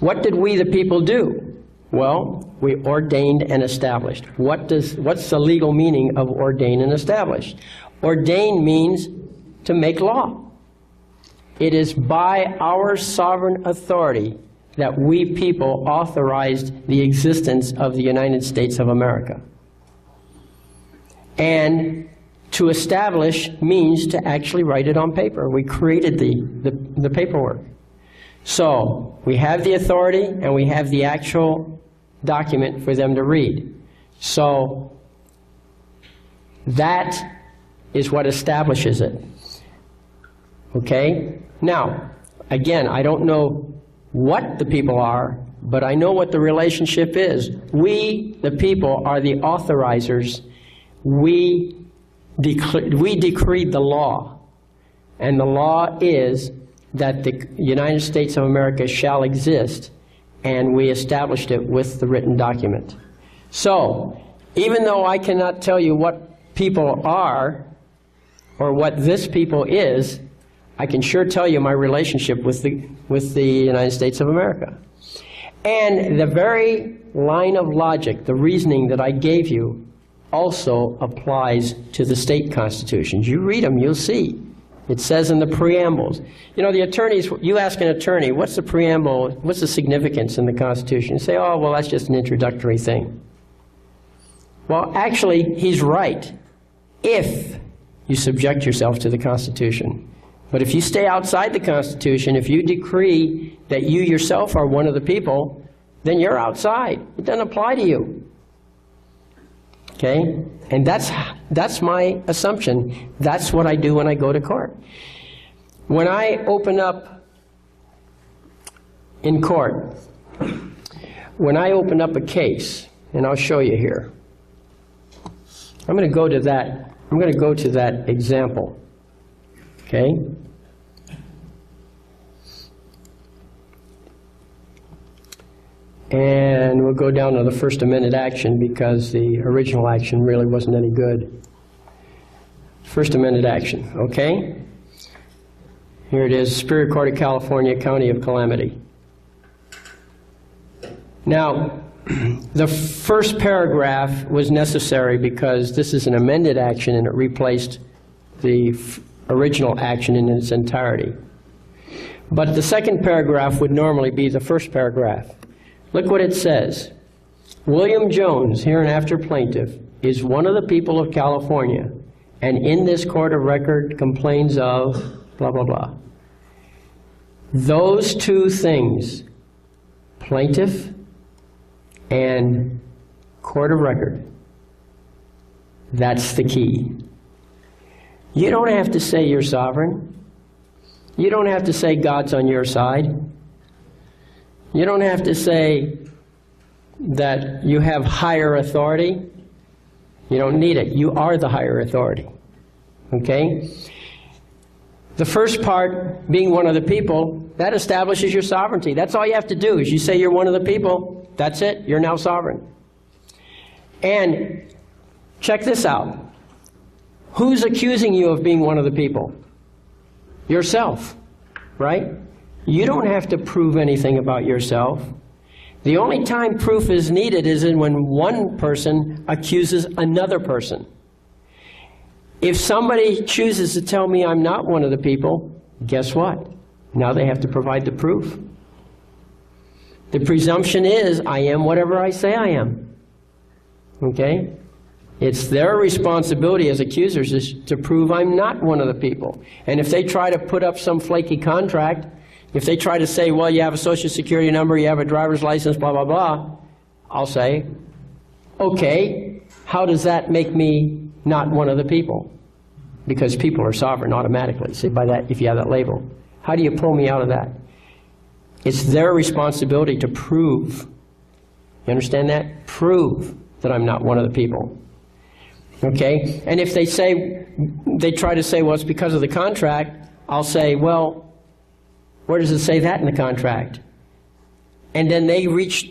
what did we the people do? Well, we ordained and established. What's the legal meaning of ordained and established? Ordained means to make law. It is by our sovereign authority that we people authorized the existence of the United States of America. And to establish means to actually write it on paper. We created the paperwork. So we have the authority and we have the actual document for them to read. So that is what establishes it. Okay? Now, again, I don't know what the people are, but I know what the relationship is. We, the people, are the authorizers. We decreed the law. And the law is that the United States of America shall exist, and we established it with the written document. So, even though I cannot tell you what people are, or what this people is, I can sure tell you my relationship with the United States of America. And the very line of logic, the reasoning that I gave you, also applies to the state constitutions. You read them, you'll see. It says in the preambles. You know, the attorneys, you ask an attorney, what's the preamble, what's the significance in the Constitution? You say, oh, well, that's just an introductory thing. Well, actually, he's right, if you subject yourself to the Constitution. But if you stay outside the Constitution, if you decree that you yourself are one of the people, then you're outside. It doesn't apply to you. Okay? And that's my assumption. That's what I do when I go to court. When I open up in court, when I open up a case, and I'll show you here. I'm going to go to that example. Okay? And we'll go down to the First Amendment action because the original action really wasn't any good. First Amendment action, okay? Here it is, Superior Court of California, County of Calamity. Now, the first paragraph was necessary because this is an amended action and it replaced the original action in its entirety. But the second paragraph would normally be the first paragraph. Look what it says. William Jones, hereinafter plaintiff, is one of the people of California, and in this court of record complains of blah, blah, blah. Those two things, plaintiff and court of record, that's the key. You don't have to say you're sovereign. You don't have to say God's on your side. You don't have to say that you have higher authority. You don't need it. You are the higher authority. Okay? The first part, being one of the people, that establishes your sovereignty. That's all you have to do, is you say you're one of the people. That's it. You're now sovereign. And check this out. Who's accusing you of being one of the people? Yourself, right? You don't have to prove anything about yourself. The only time proof is needed is when one person accuses another person. If somebody chooses to tell me I'm not one of the people, guess what? Now they have to provide the proof. The presumption is I am whatever I say I am. Okay? It's their responsibility as accusers is to prove I'm not one of the people. And if they try to put up some flaky contract, if they try to say, well, you have a Social Security number, you have a driver's license, blah, blah, blah, I'll say, okay, how does that make me not one of the people? Because people are sovereign automatically, say by that, if you have that label. How do you pull me out of that? It's their responsibility to prove. You understand that? Prove that I'm not one of the people. Okay? And if they say, they try to say, well, it's because of the contract, I'll say, well, where does it say that in the contract? And then they reach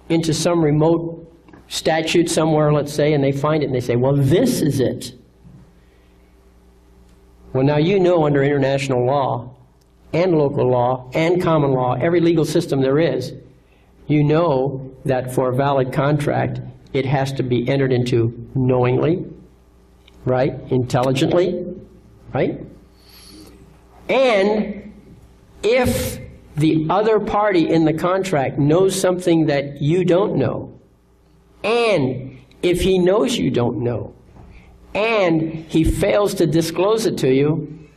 into some remote statute somewhere, let's say, and they find it and they say, well, this is it. Well, now you know under international law and local law and common law, every legal system there is, you know that for a valid contract, it has to be entered into knowingly, right? Intelligently, right? And if the other party in the contract knows something that you don't know, and if he knows you don't know, and he fails to disclose it to you,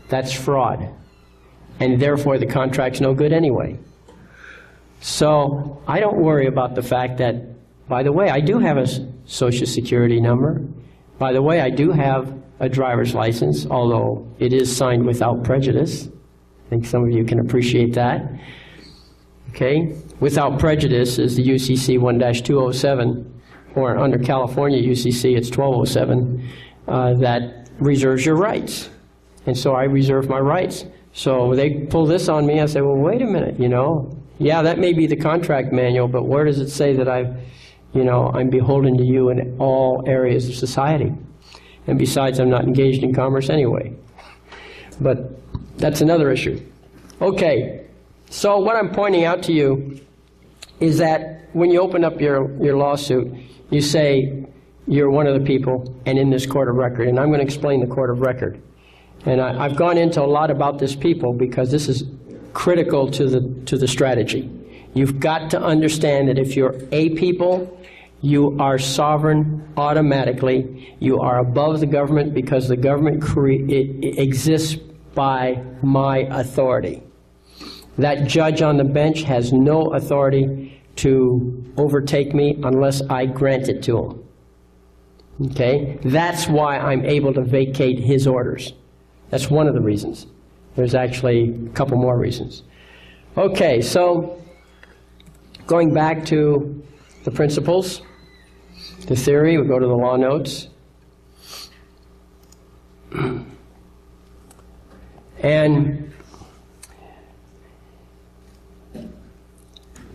that's fraud. And therefore the contract's no good anyway. So I don't worry about the fact that, by the way, I do have a Social Security number. By the way, I do have a driver's license, although it is signed without prejudice. I think some of you can appreciate that. Okay? Without prejudice is the UCC 1-207, or under California UCC it's 1207, that reserves your rights. And so I reserve my rights. So they pull this on me, I say, well, wait a minute, you know. Yeah, that may be the contract manual, but where does it say that I'm beholden to you in all areas of society? And besides, I'm not engaged in commerce anyway. But that's another issue. Okay, so what I'm pointing out to you is that when you open up your lawsuit, you say you're one of the people and in this court of record. And I'm going to explain the court of record. And I've gone into a lot about this people because this is critical to the strategy. You've got to understand that if you're a people, you are sovereign automatically. You are above the government because the government it exists by my authority. That judge on the bench has no authority to overtake me unless I grant it to him. Okay? That's why I'm able to vacate his orders. That's one of the reasons. There's actually a couple more reasons. Okay, so going back to the principles, the theory, we go to the law notes. And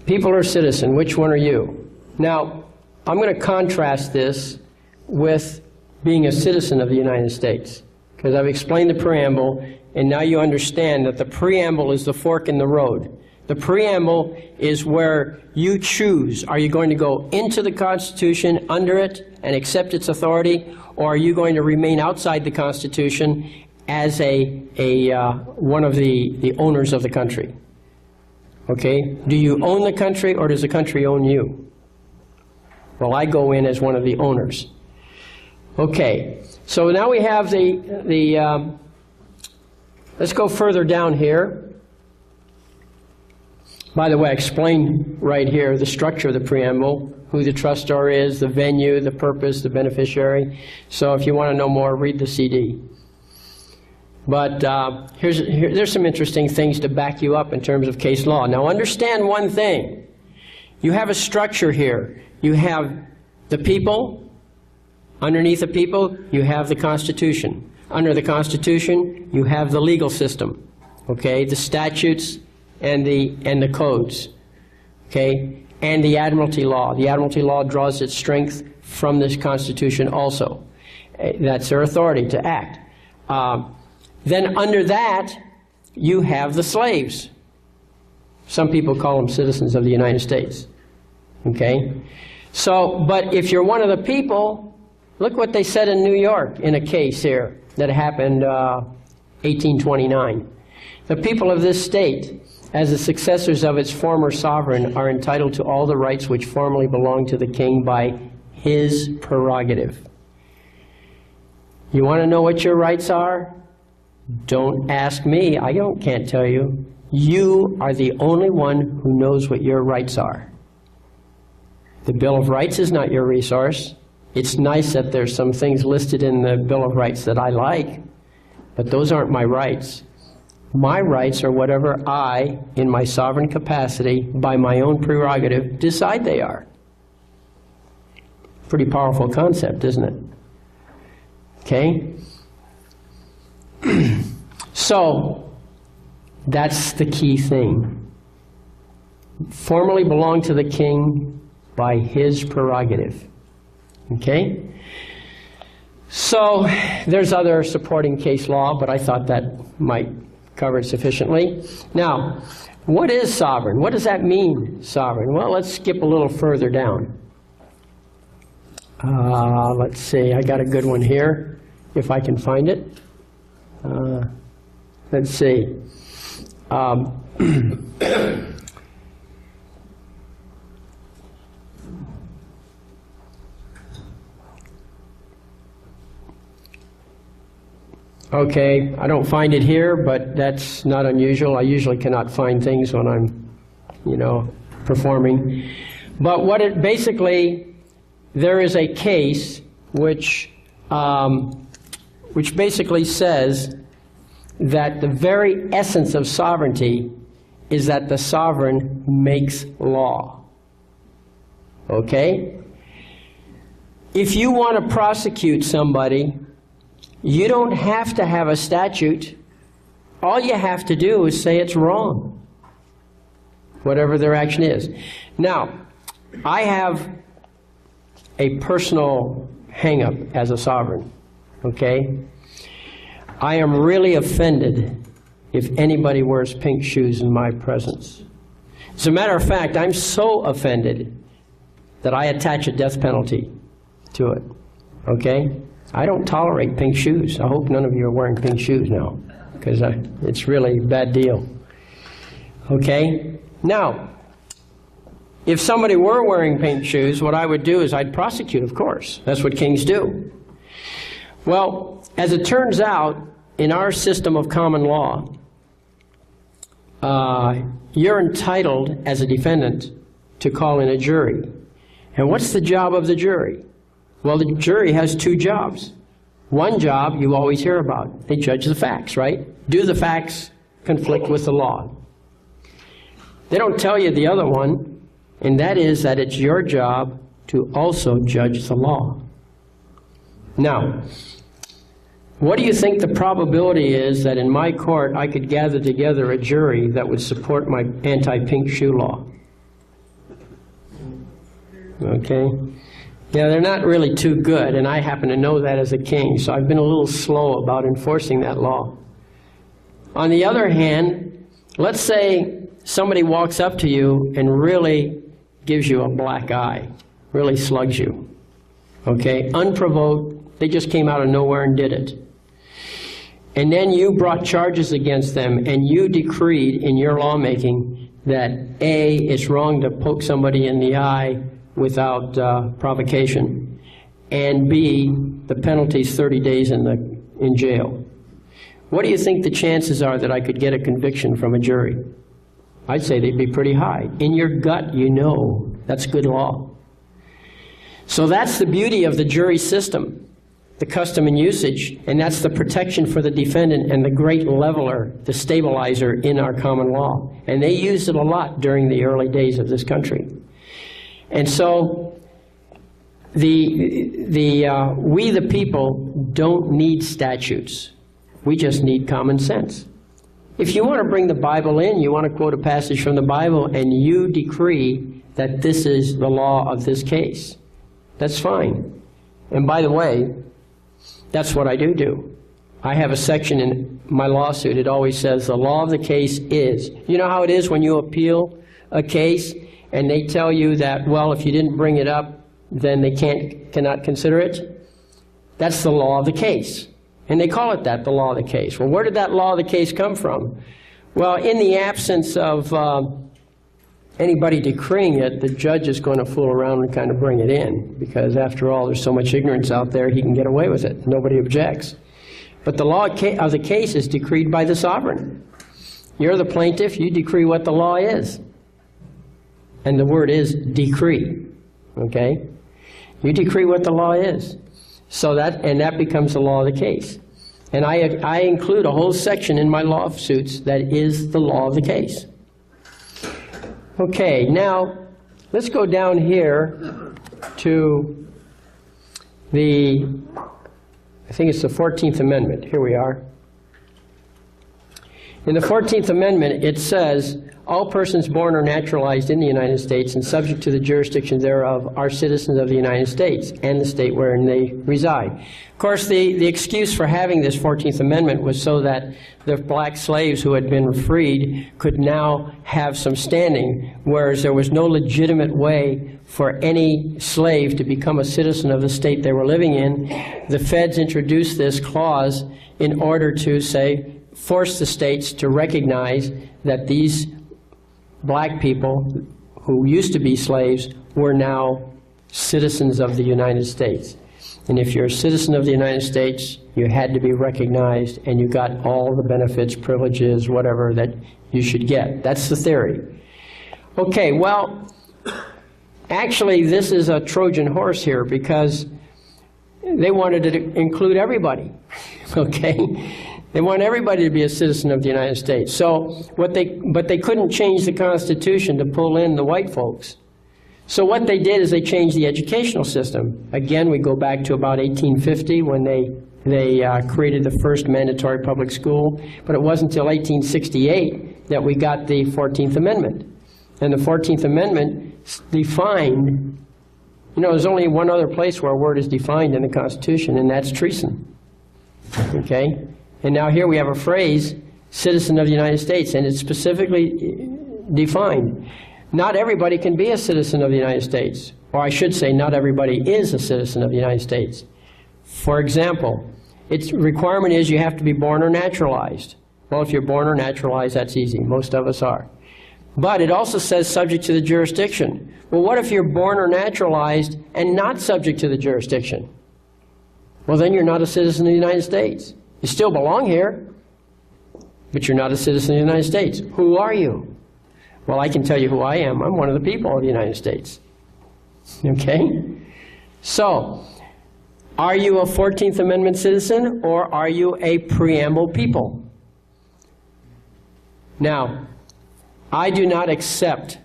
people are citizen. Which one are you? Now, I'm going to contrast this with being a citizen of the United States, because I've explained the preamble, and now you understand that the preamble is the fork in the road. The preamble is where you choose. Are you going to go into the Constitution, under it, and accept its authority, or are you going to remain outside the Constitution as one of the owners of the country? Okay? Do you own the country, or does the country own you? Well, I go in as one of the owners. Okay, so now we have let's go further down here. By the way, I explained right here the structure of the preamble, who the trustor is, the venue, the purpose, the beneficiary. So if you want to know more, read the CD. But there's some interesting things to back you up in terms of case law. Now understand one thing. You have a structure here. You have the people. Underneath the people, you have the Constitution. Under the Constitution, you have the legal system. Okay, the statutes and the codes. Okay, and the Admiralty Law. The Admiralty Law draws its strength from this Constitution also. That's their authority to act. Then under that, you have the slaves. Some people call them citizens of the United States. Okay? So, but if you're one of the people, look what they said in New York in a case here that happened 1829. The people of this state, as the successors of its former sovereign, are entitled to all the rights which formerly belonged to the king by his prerogative. You want to know what your rights are? Don't ask me. I can't tell you. You are the only one who knows what your rights are. The Bill of Rights is not your resource. It's nice that there's some things listed in the Bill of Rights that I like, but those aren't my rights. My rights are whatever I, in my sovereign capacity, by my own prerogative, decide they are. Pretty powerful concept, isn't it? Okay? So, that's the key thing. Formerly belonged to the king by his prerogative. Okay? So, there's other supporting case law, but I thought that might cover it sufficiently. Now, what is sovereign? What does that mean, sovereign? Well, let's skip a little further down. Let's see, I got a good one here, if I can find it. Let's see. Okay, I don't find it here, but that's not unusual. I usually cannot find things when I'm, performing. But what it basically, there is a case which basically says that the very essence of sovereignty is that the sovereign makes law. Okay? If you want to prosecute somebody, you don't have to have a statute. All you have to do is say it's wrong, whatever their action is. Now, I have a personal hang-up as a sovereign, okay? I am really offended if anybody wears pink shoes in my presence. As a matter of fact, I'm so offended that I attach a death penalty to it, okay? I don't tolerate pink shoes. I hope none of you are wearing pink shoes now, because it's really a bad deal. Okay? Now, if somebody were wearing pink shoes, what I would do is I'd prosecute, of course. That's what kings do. Well, as it turns out, in our system of common law, you're entitled, as a defendant, to call in a jury. And what's the job of the jury? Well, the jury has two jobs. One job you always hear about. They judge the facts, right? Do the facts conflict with the law? They don't tell you the other one, and that is that it's your job to also judge the law. Now, what do you think the probability is that in my court I could gather together a jury that would support my anti-pink shoe law? Okay? Yeah, they're not really too good, and I happen to know that as a king, so I've been a little slow about enforcing that law. On the other hand, let's say somebody walks up to you and really gives you a black eye, really slugs you, okay? Unprovoked, they just came out of nowhere and did it. And then you brought charges against them, and you decreed in your lawmaking that A, it's wrong to poke somebody in the eye without provocation, and B, the penalty's 30 days in jail. What do you think the chances are that I could get a conviction from a jury? I'd say they'd be pretty high. In your gut, you know that's good law. So that's the beauty of the jury system, the custom and usage, and that's the protection for the defendant and the great leveler, the stabilizer in our common law. And they used it a lot during the early days of this country. And so we the people don't need statutes. We just need common sense. If you want to bring the Bible in, you want to quote a passage from the Bible, and you decree that this is the law of this case, that's fine. And by the way, that's what I do. I have a section in my lawsuit, it always says, the law of the case is. You know how it is when you appeal a case and they tell you that, well, if you didn't bring it up, then they cannot consider it? That's the law of the case. And they call it that, the law of the case. Well, where did that law of the case come from? Well, in the absence of anybody decreeing it, the judge is going to fool around and kind of bring it in, because after all, there's so much ignorance out there, he can get away with it. Nobody objects. But the law of the case is decreed by the sovereign. You're the plaintiff, you decree what the law is. And the word is decree, okay? You decree what the law is. So that becomes the law of the case. And I include a whole section in my lawsuits that is the law of the case. Okay, now let's go down here to I think it's the 14th Amendment. Here we are. In the 14th Amendment, it says, all persons born or naturalized in the United States and subject to the jurisdiction thereof are citizens of the United States and the state wherein they reside. Of course, the excuse for having this 14th Amendment was so that the black slaves who had been freed could now have some standing, whereas there was no legitimate way for any slave to become a citizen of the state they were living in. The feds introduced this clause in order to, say, force the states to recognize that these black people who used to be slaves were now citizens of the United States. And if you're a citizen of the United States, you had to be recognized and you got all the benefits, privileges, whatever that you should get. That's the theory. Okay, well, actually this is a Trojan horse here because they wanted to include everybody, okay? They want everybody to be a citizen of the United States. So, but they couldn't change the Constitution to pull in the white folks. So what they did is they changed the educational system. Again, we go back to about 1850 when they created the first mandatory public school. But it wasn't until 1868 that we got the 14th Amendment. And the 14th Amendment defined, you know, there's only one other place where a word is defined in the Constitution, and that's treason. Okay? And now here we have a phrase, citizen of the United States, and it's specifically defined. Not everybody can be a citizen of the United States. Or I should say, not everybody is a citizen of the United States. For example, its requirement is you have to be born or naturalized. Well, if you're born or naturalized, that's easy. Most of us are. But it also says subject to the jurisdiction. Well, what if you're born or naturalized and not subject to the jurisdiction? Well, then you're not a citizen of the United States. You still belong here, but you're not a citizen of the United States. Who are you? Well, I can tell you who I am. I'm one of the people of the United States. Okay? So, are you a 14th Amendment citizen or are you a preamble people? Now, I do not accept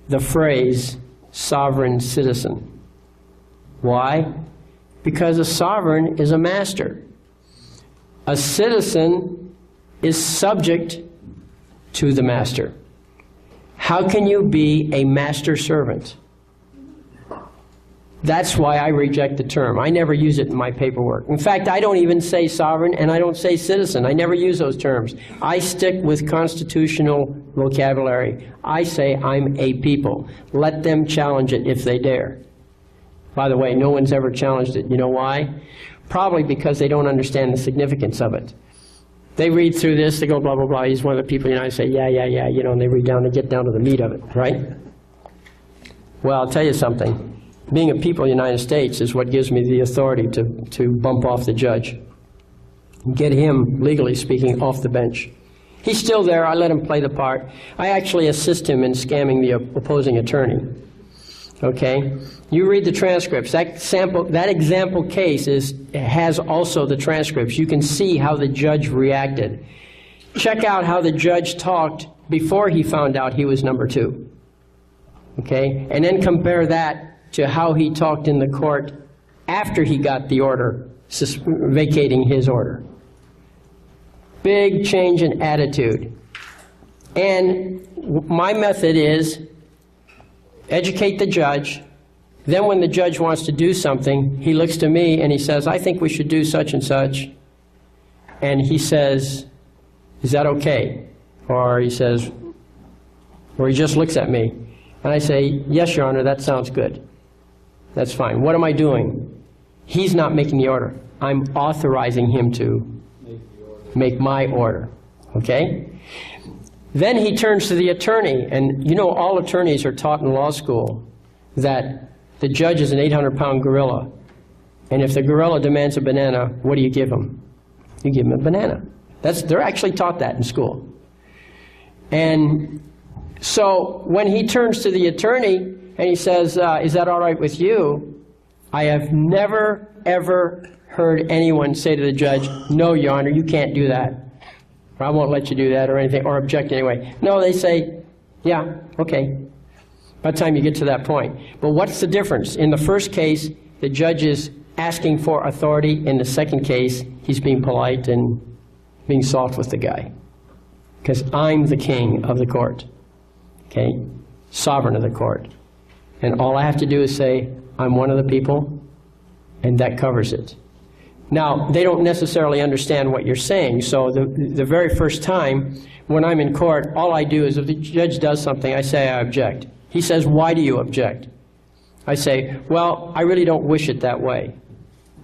the phrase sovereign citizen. Why? Because a sovereign is a master. A citizen is subject to the master. How can you be a master servant? That's why I reject the term. I never use it in my paperwork. In fact, I don't even say sovereign and I don't say citizen. I never use those terms. I stick with constitutional vocabulary. I say I'm a people. Let them challenge it if they dare. By the way, no one's ever challenged it. You know why? Probably because they don't understand the significance of it. They read through this, they go blah, blah, blah. He's one of the people, you know, I say, yeah, you know, and they read down and get down to the meat of it, right? Well, I'll tell you something. Being a people of the United States is what gives me the authority to bump off the judge. Get him, legally speaking, off the bench. He's still there. I let him play the part. I actually assist him in scamming the opposing attorney. Okay? You read the transcripts. That example case has also the transcripts. You can see how the judge reacted. Check out how the judge talked before he found out he was number 2. Okay? And then compare that to how he talked in the court after he got the order, vacating his order. Big change in attitude. And my method is educate the judge. Then when the judge wants to do something, he looks to me and he says, I think we should do such and such. and he says, "Is that okay?" Or he says, or he just looks at me. And I say, "Yes, Your Honor, that sounds good. That's fine." What am I doing? He's not making the order. I'm authorizing him to make my order. Okay? Then he turns to the attorney, and you know all attorneys are taught in law school that the judge is an 800-pound gorilla, and if the gorilla demands a banana, what do you give him? You give him a banana. They're actually taught that in school. And so when he turns to the attorney and he says, "Is that all right with you?" I have never, ever heard anyone say to the judge, "No, Your Honor, you can't do that. Or I won't let you do that," or anything, or object anyway. No, they say, "Yeah, okay," by the time you get to that point. But what's the difference? In the first case, the judge is asking for authority. In the second case, he's being polite and being soft with the guy. Because I'm the king of the court, okay? Sovereign of the court. And all I have to do is say, "I'm one of the people," and that covers it. Now, they don't necessarily understand what you're saying, so the very first time when I'm in court, all I do is if the judge does something, I say I object. He says, "Why do you object?" I say, "Well, I really don't wish it that way."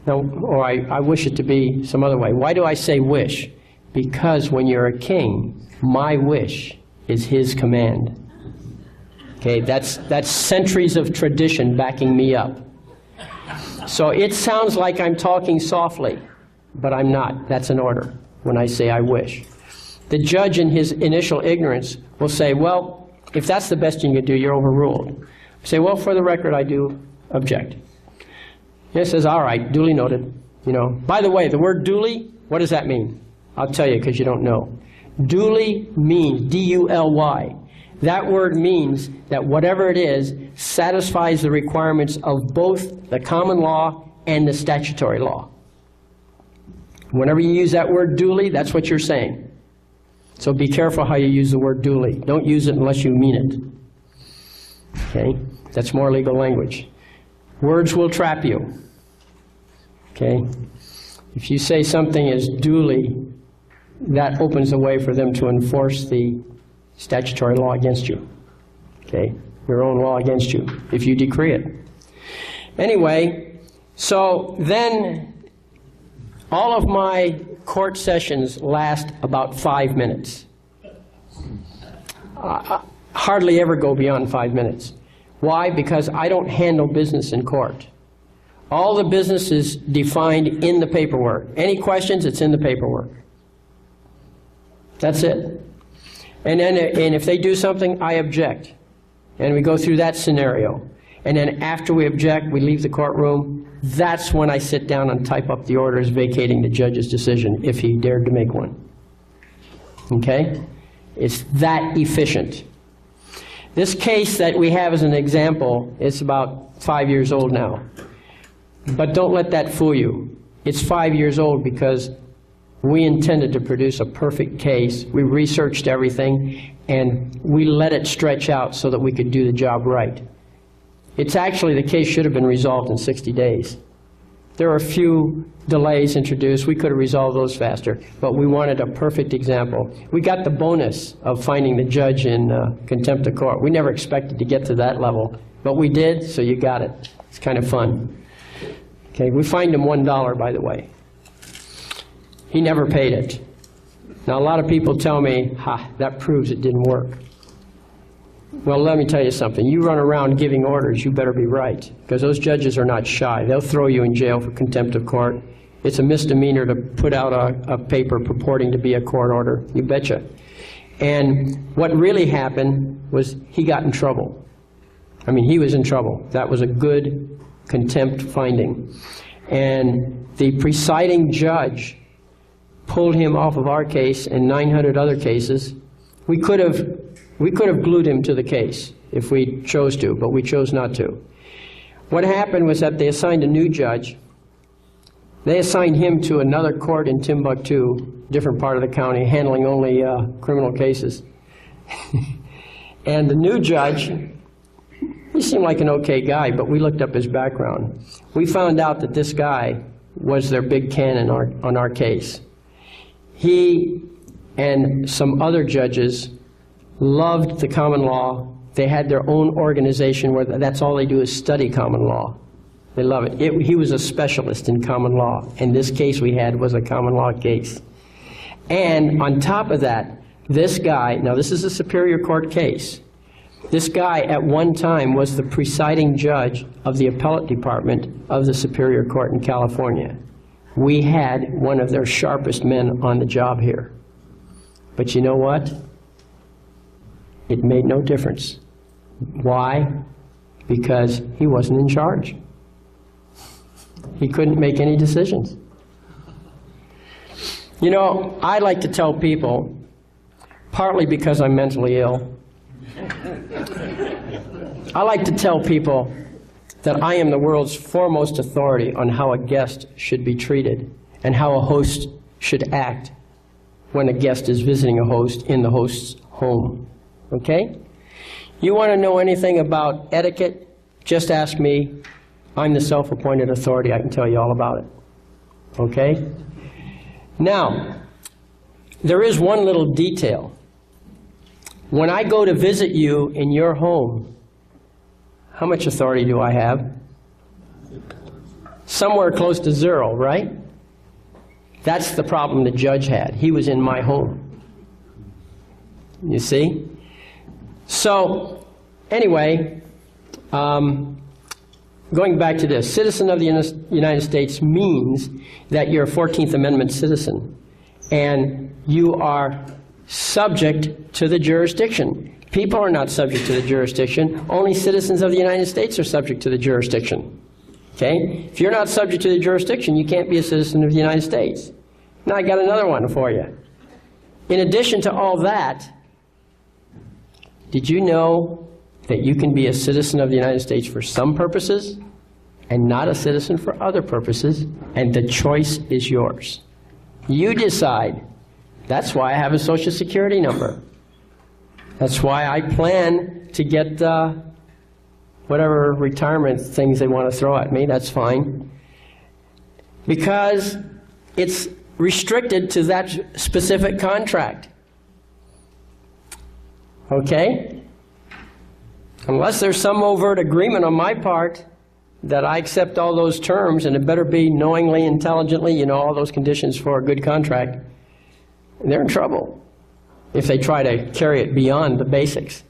No, or I wish it to be some other way. Why do I say wish? Because when you're a king, my wish is his command. Okay, that's centuries of tradition backing me up. So it sounds like I'm talking softly, but I'm not. That's an order when I say I wish. The judge in his initial ignorance will say, "Well, if that's the best you can do, you're overruled." I say, "Well, for the record, I do object." He says, "All right, duly noted." You know. By the way, the word duly, what does that mean? I'll tell you because you don't know. Duly means D-U-L-Y. That word means that whatever it is satisfies the requirements of both the common law and the statutory law. Whenever you use that word duly, that's what you're saying. So be careful how you use the word duly. Don't use it unless you mean it. Okay? That's more legal language. Words will trap you. Okay? If you say something is duly, that opens the way for them to enforce the statutory law against you. Okay? Your own law against you, if you decree it. Anyway, so then all of my court sessions last about 5 minutes. Hardly ever go beyond 5 minutes. Why? Because I don't handle business in court. All the business is defined in the paperwork. Any questions, it's in the paperwork. That's it. And if they do something, I object. And we go through that scenario. And then after we object, we leave the courtroom. That's when I sit down and type up the orders vacating the judge's decision, if he dared to make one. Okay? It's that efficient. This case that we have as an example is about 5 years old now. But don't let that fool you. It's 5 years old because we intended to produce a perfect case. We researched everything, and we let it stretch out so that we could do the job right. It's actually, the case should have been resolved in 60 days. There were a few delays introduced. We could have resolved those faster, but we wanted a perfect example. We got the bonus of finding the judge in contempt of court. We never expected to get to that level, but we did, so you got it. It's kind of fun. Okay, we fined him $1, by the way. He never paid it. Now, a lot of people tell me, that proves it didn't work. Well, let me tell you something. You run around giving orders, you better be right, because those judges are not shy. They'll throw you in jail for contempt of court. It's a misdemeanor to put out a paper purporting to be a court order. You betcha. And what really happened was he got in trouble. I mean, he was in trouble. That was a good contempt finding. And the presiding judge pulled him off of our case and 900 other cases. We could have glued him to the case if we chose to, but we chose not to. What happened was that they assigned a new judge. They assigned him to another court in Timbuktu, different part of the county, handling only criminal cases. And the new judge, he seemed like an okay guy, but we looked up his background. We found out that this guy was their big cannon on our case. he and some other judges loved the common law. They had their own organization where that's all they do is study common law. They love it. He was a specialist in common law, and this case we had was a common law case. And on top of that, this guy, now this is a Superior Court case, this guy at one time was the presiding judge of the appellate department of the Superior Court in California. We had one of their sharpest men on the job here. But you know what? It made no difference. Why? Because he wasn't in charge. He couldn't make any decisions. You know, I like to tell people, partly because I'm mentally ill, I like to tell people that I am the world's foremost authority on how a guest should be treated and how a host should act when a guest is visiting a host in the host's home. Okay? You want to know anything about etiquette? Just ask me. I'm the self-appointed authority. I can tell you all about it. Okay? Now, there is one little detail. When I go to visit you in your home, how much authority do I have? Somewhere close to zero, right? That's the problem the judge had. He was in my home. You see? So, anyway, going back to this, citizen of the United States means that you're a 14th Amendment citizen and you are subject to the jurisdiction. People are not subject to the jurisdiction. Only citizens of the United States are subject to the jurisdiction. Okay? If you're not subject to the jurisdiction, you can't be a citizen of the United States. Now I got another one for you. In addition to all that, did you know that you can be a citizen of the United States for some purposes and not a citizen for other purposes, and the choice is yours? You decide. That's why I have a Social Security number. That's why I plan to get whatever retirement things they want to throw at me. That's fine. Because it's restricted to that specific contract. Okay? Unless there's some overt agreement on my part that I accept all those terms, and it better be knowingly, intelligently, you know, all those conditions for a good contract, they're in trouble if they try to carry it beyond the basics.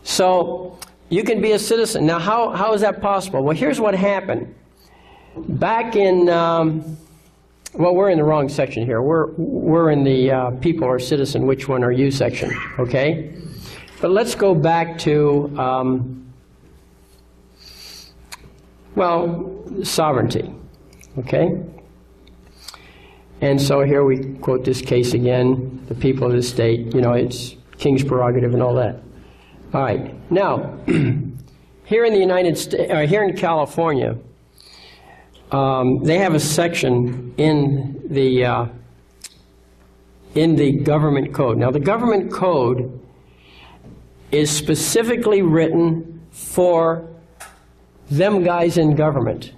So you can be a citizen. Now, how is that possible? Well, here's what happened. Back in, well, we're in the wrong section here. We're in the people or citizen, which one are you section, okay? But let's go back to, well, sovereignty, okay? And so here we quote this case again, the people of the state, you know, it's king's prerogative and all that. All right, now, here in the United States, here in California, they have a section in the government code. Now, the government code is specifically written for them guys in government,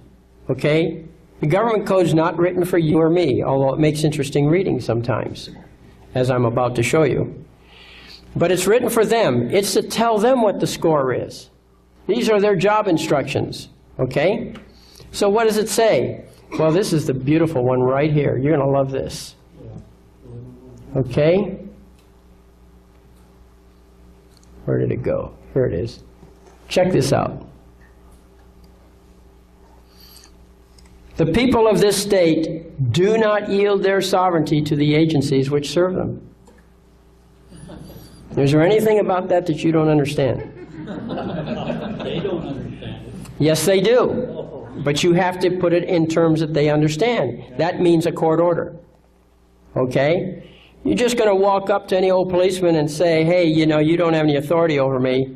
okay? The government code is not written for you or me, although it makes interesting reading sometimes, as I'm about to show you. But it's written for them. It's to tell them what the score is. These are their job instructions, okay? So what does it say? Well, this is the beautiful one right here. You're going to love this. Okay? Where did it go? Here it is. Check this out. The people of this state do not yield their sovereignty to the agencies which serve them. Is there anything about that that you don't understand? They don't understand it. Yes, they do. But you have to put it in terms that they understand. That means a court order. Okay? You're just going to walk up to any old policeman and say, hey, you know, you don't have any authority over me.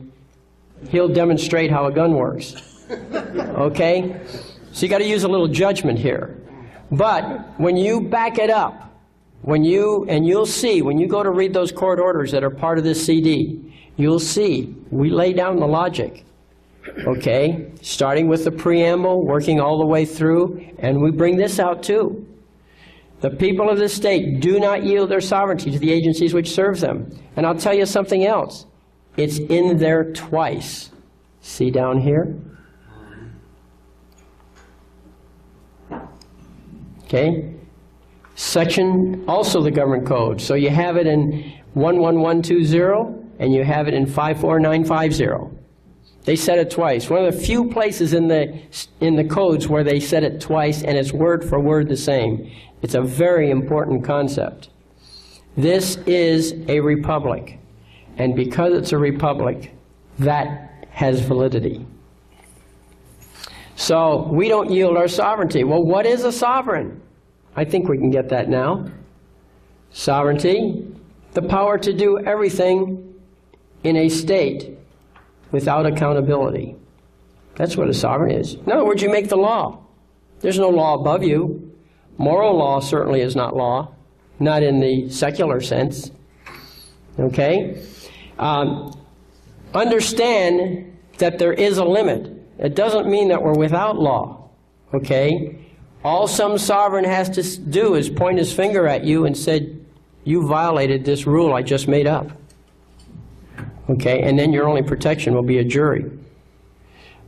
He'll demonstrate how a gun works. Okay? So you got to use a little judgment here. But when you back it up, you'll see, when you go to read those court orders that are part of this CD, you'll see we lay down the logic. Okay? Starting with the preamble, working all the way through, and we bring this out too. The people of this state do not yield their sovereignty to the agencies which serve them. And I'll tell you something else. It's in there twice. See down here? Okay? Section, also the government code. So you have it in 11120 and you have it in 54950. They said it twice. One of the few places in the codes where they said it twice and it's word for word the same. It's a very important concept. This is a republic. And because it's a republic, that has validity. So we don't yield our sovereignty. Well, what is a sovereign? I think we can get that now. Sovereignty, the power to do everything in a state without accountability. That's what a sovereign is. In other words, you make the law. There's no law above you. Moral law certainly is not law, not in the secular sense. Okay? Understand that there is a limit. It doesn't mean that we're without law. Okay? All some sovereign has to do is point his finger at you and said, you violated this rule I just made up. Okay? And then your only protection will be a jury.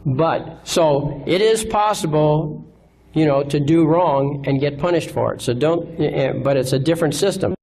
But, so, it is possible, you know, to do wrong and get punished for it. So don't, but it's a different system.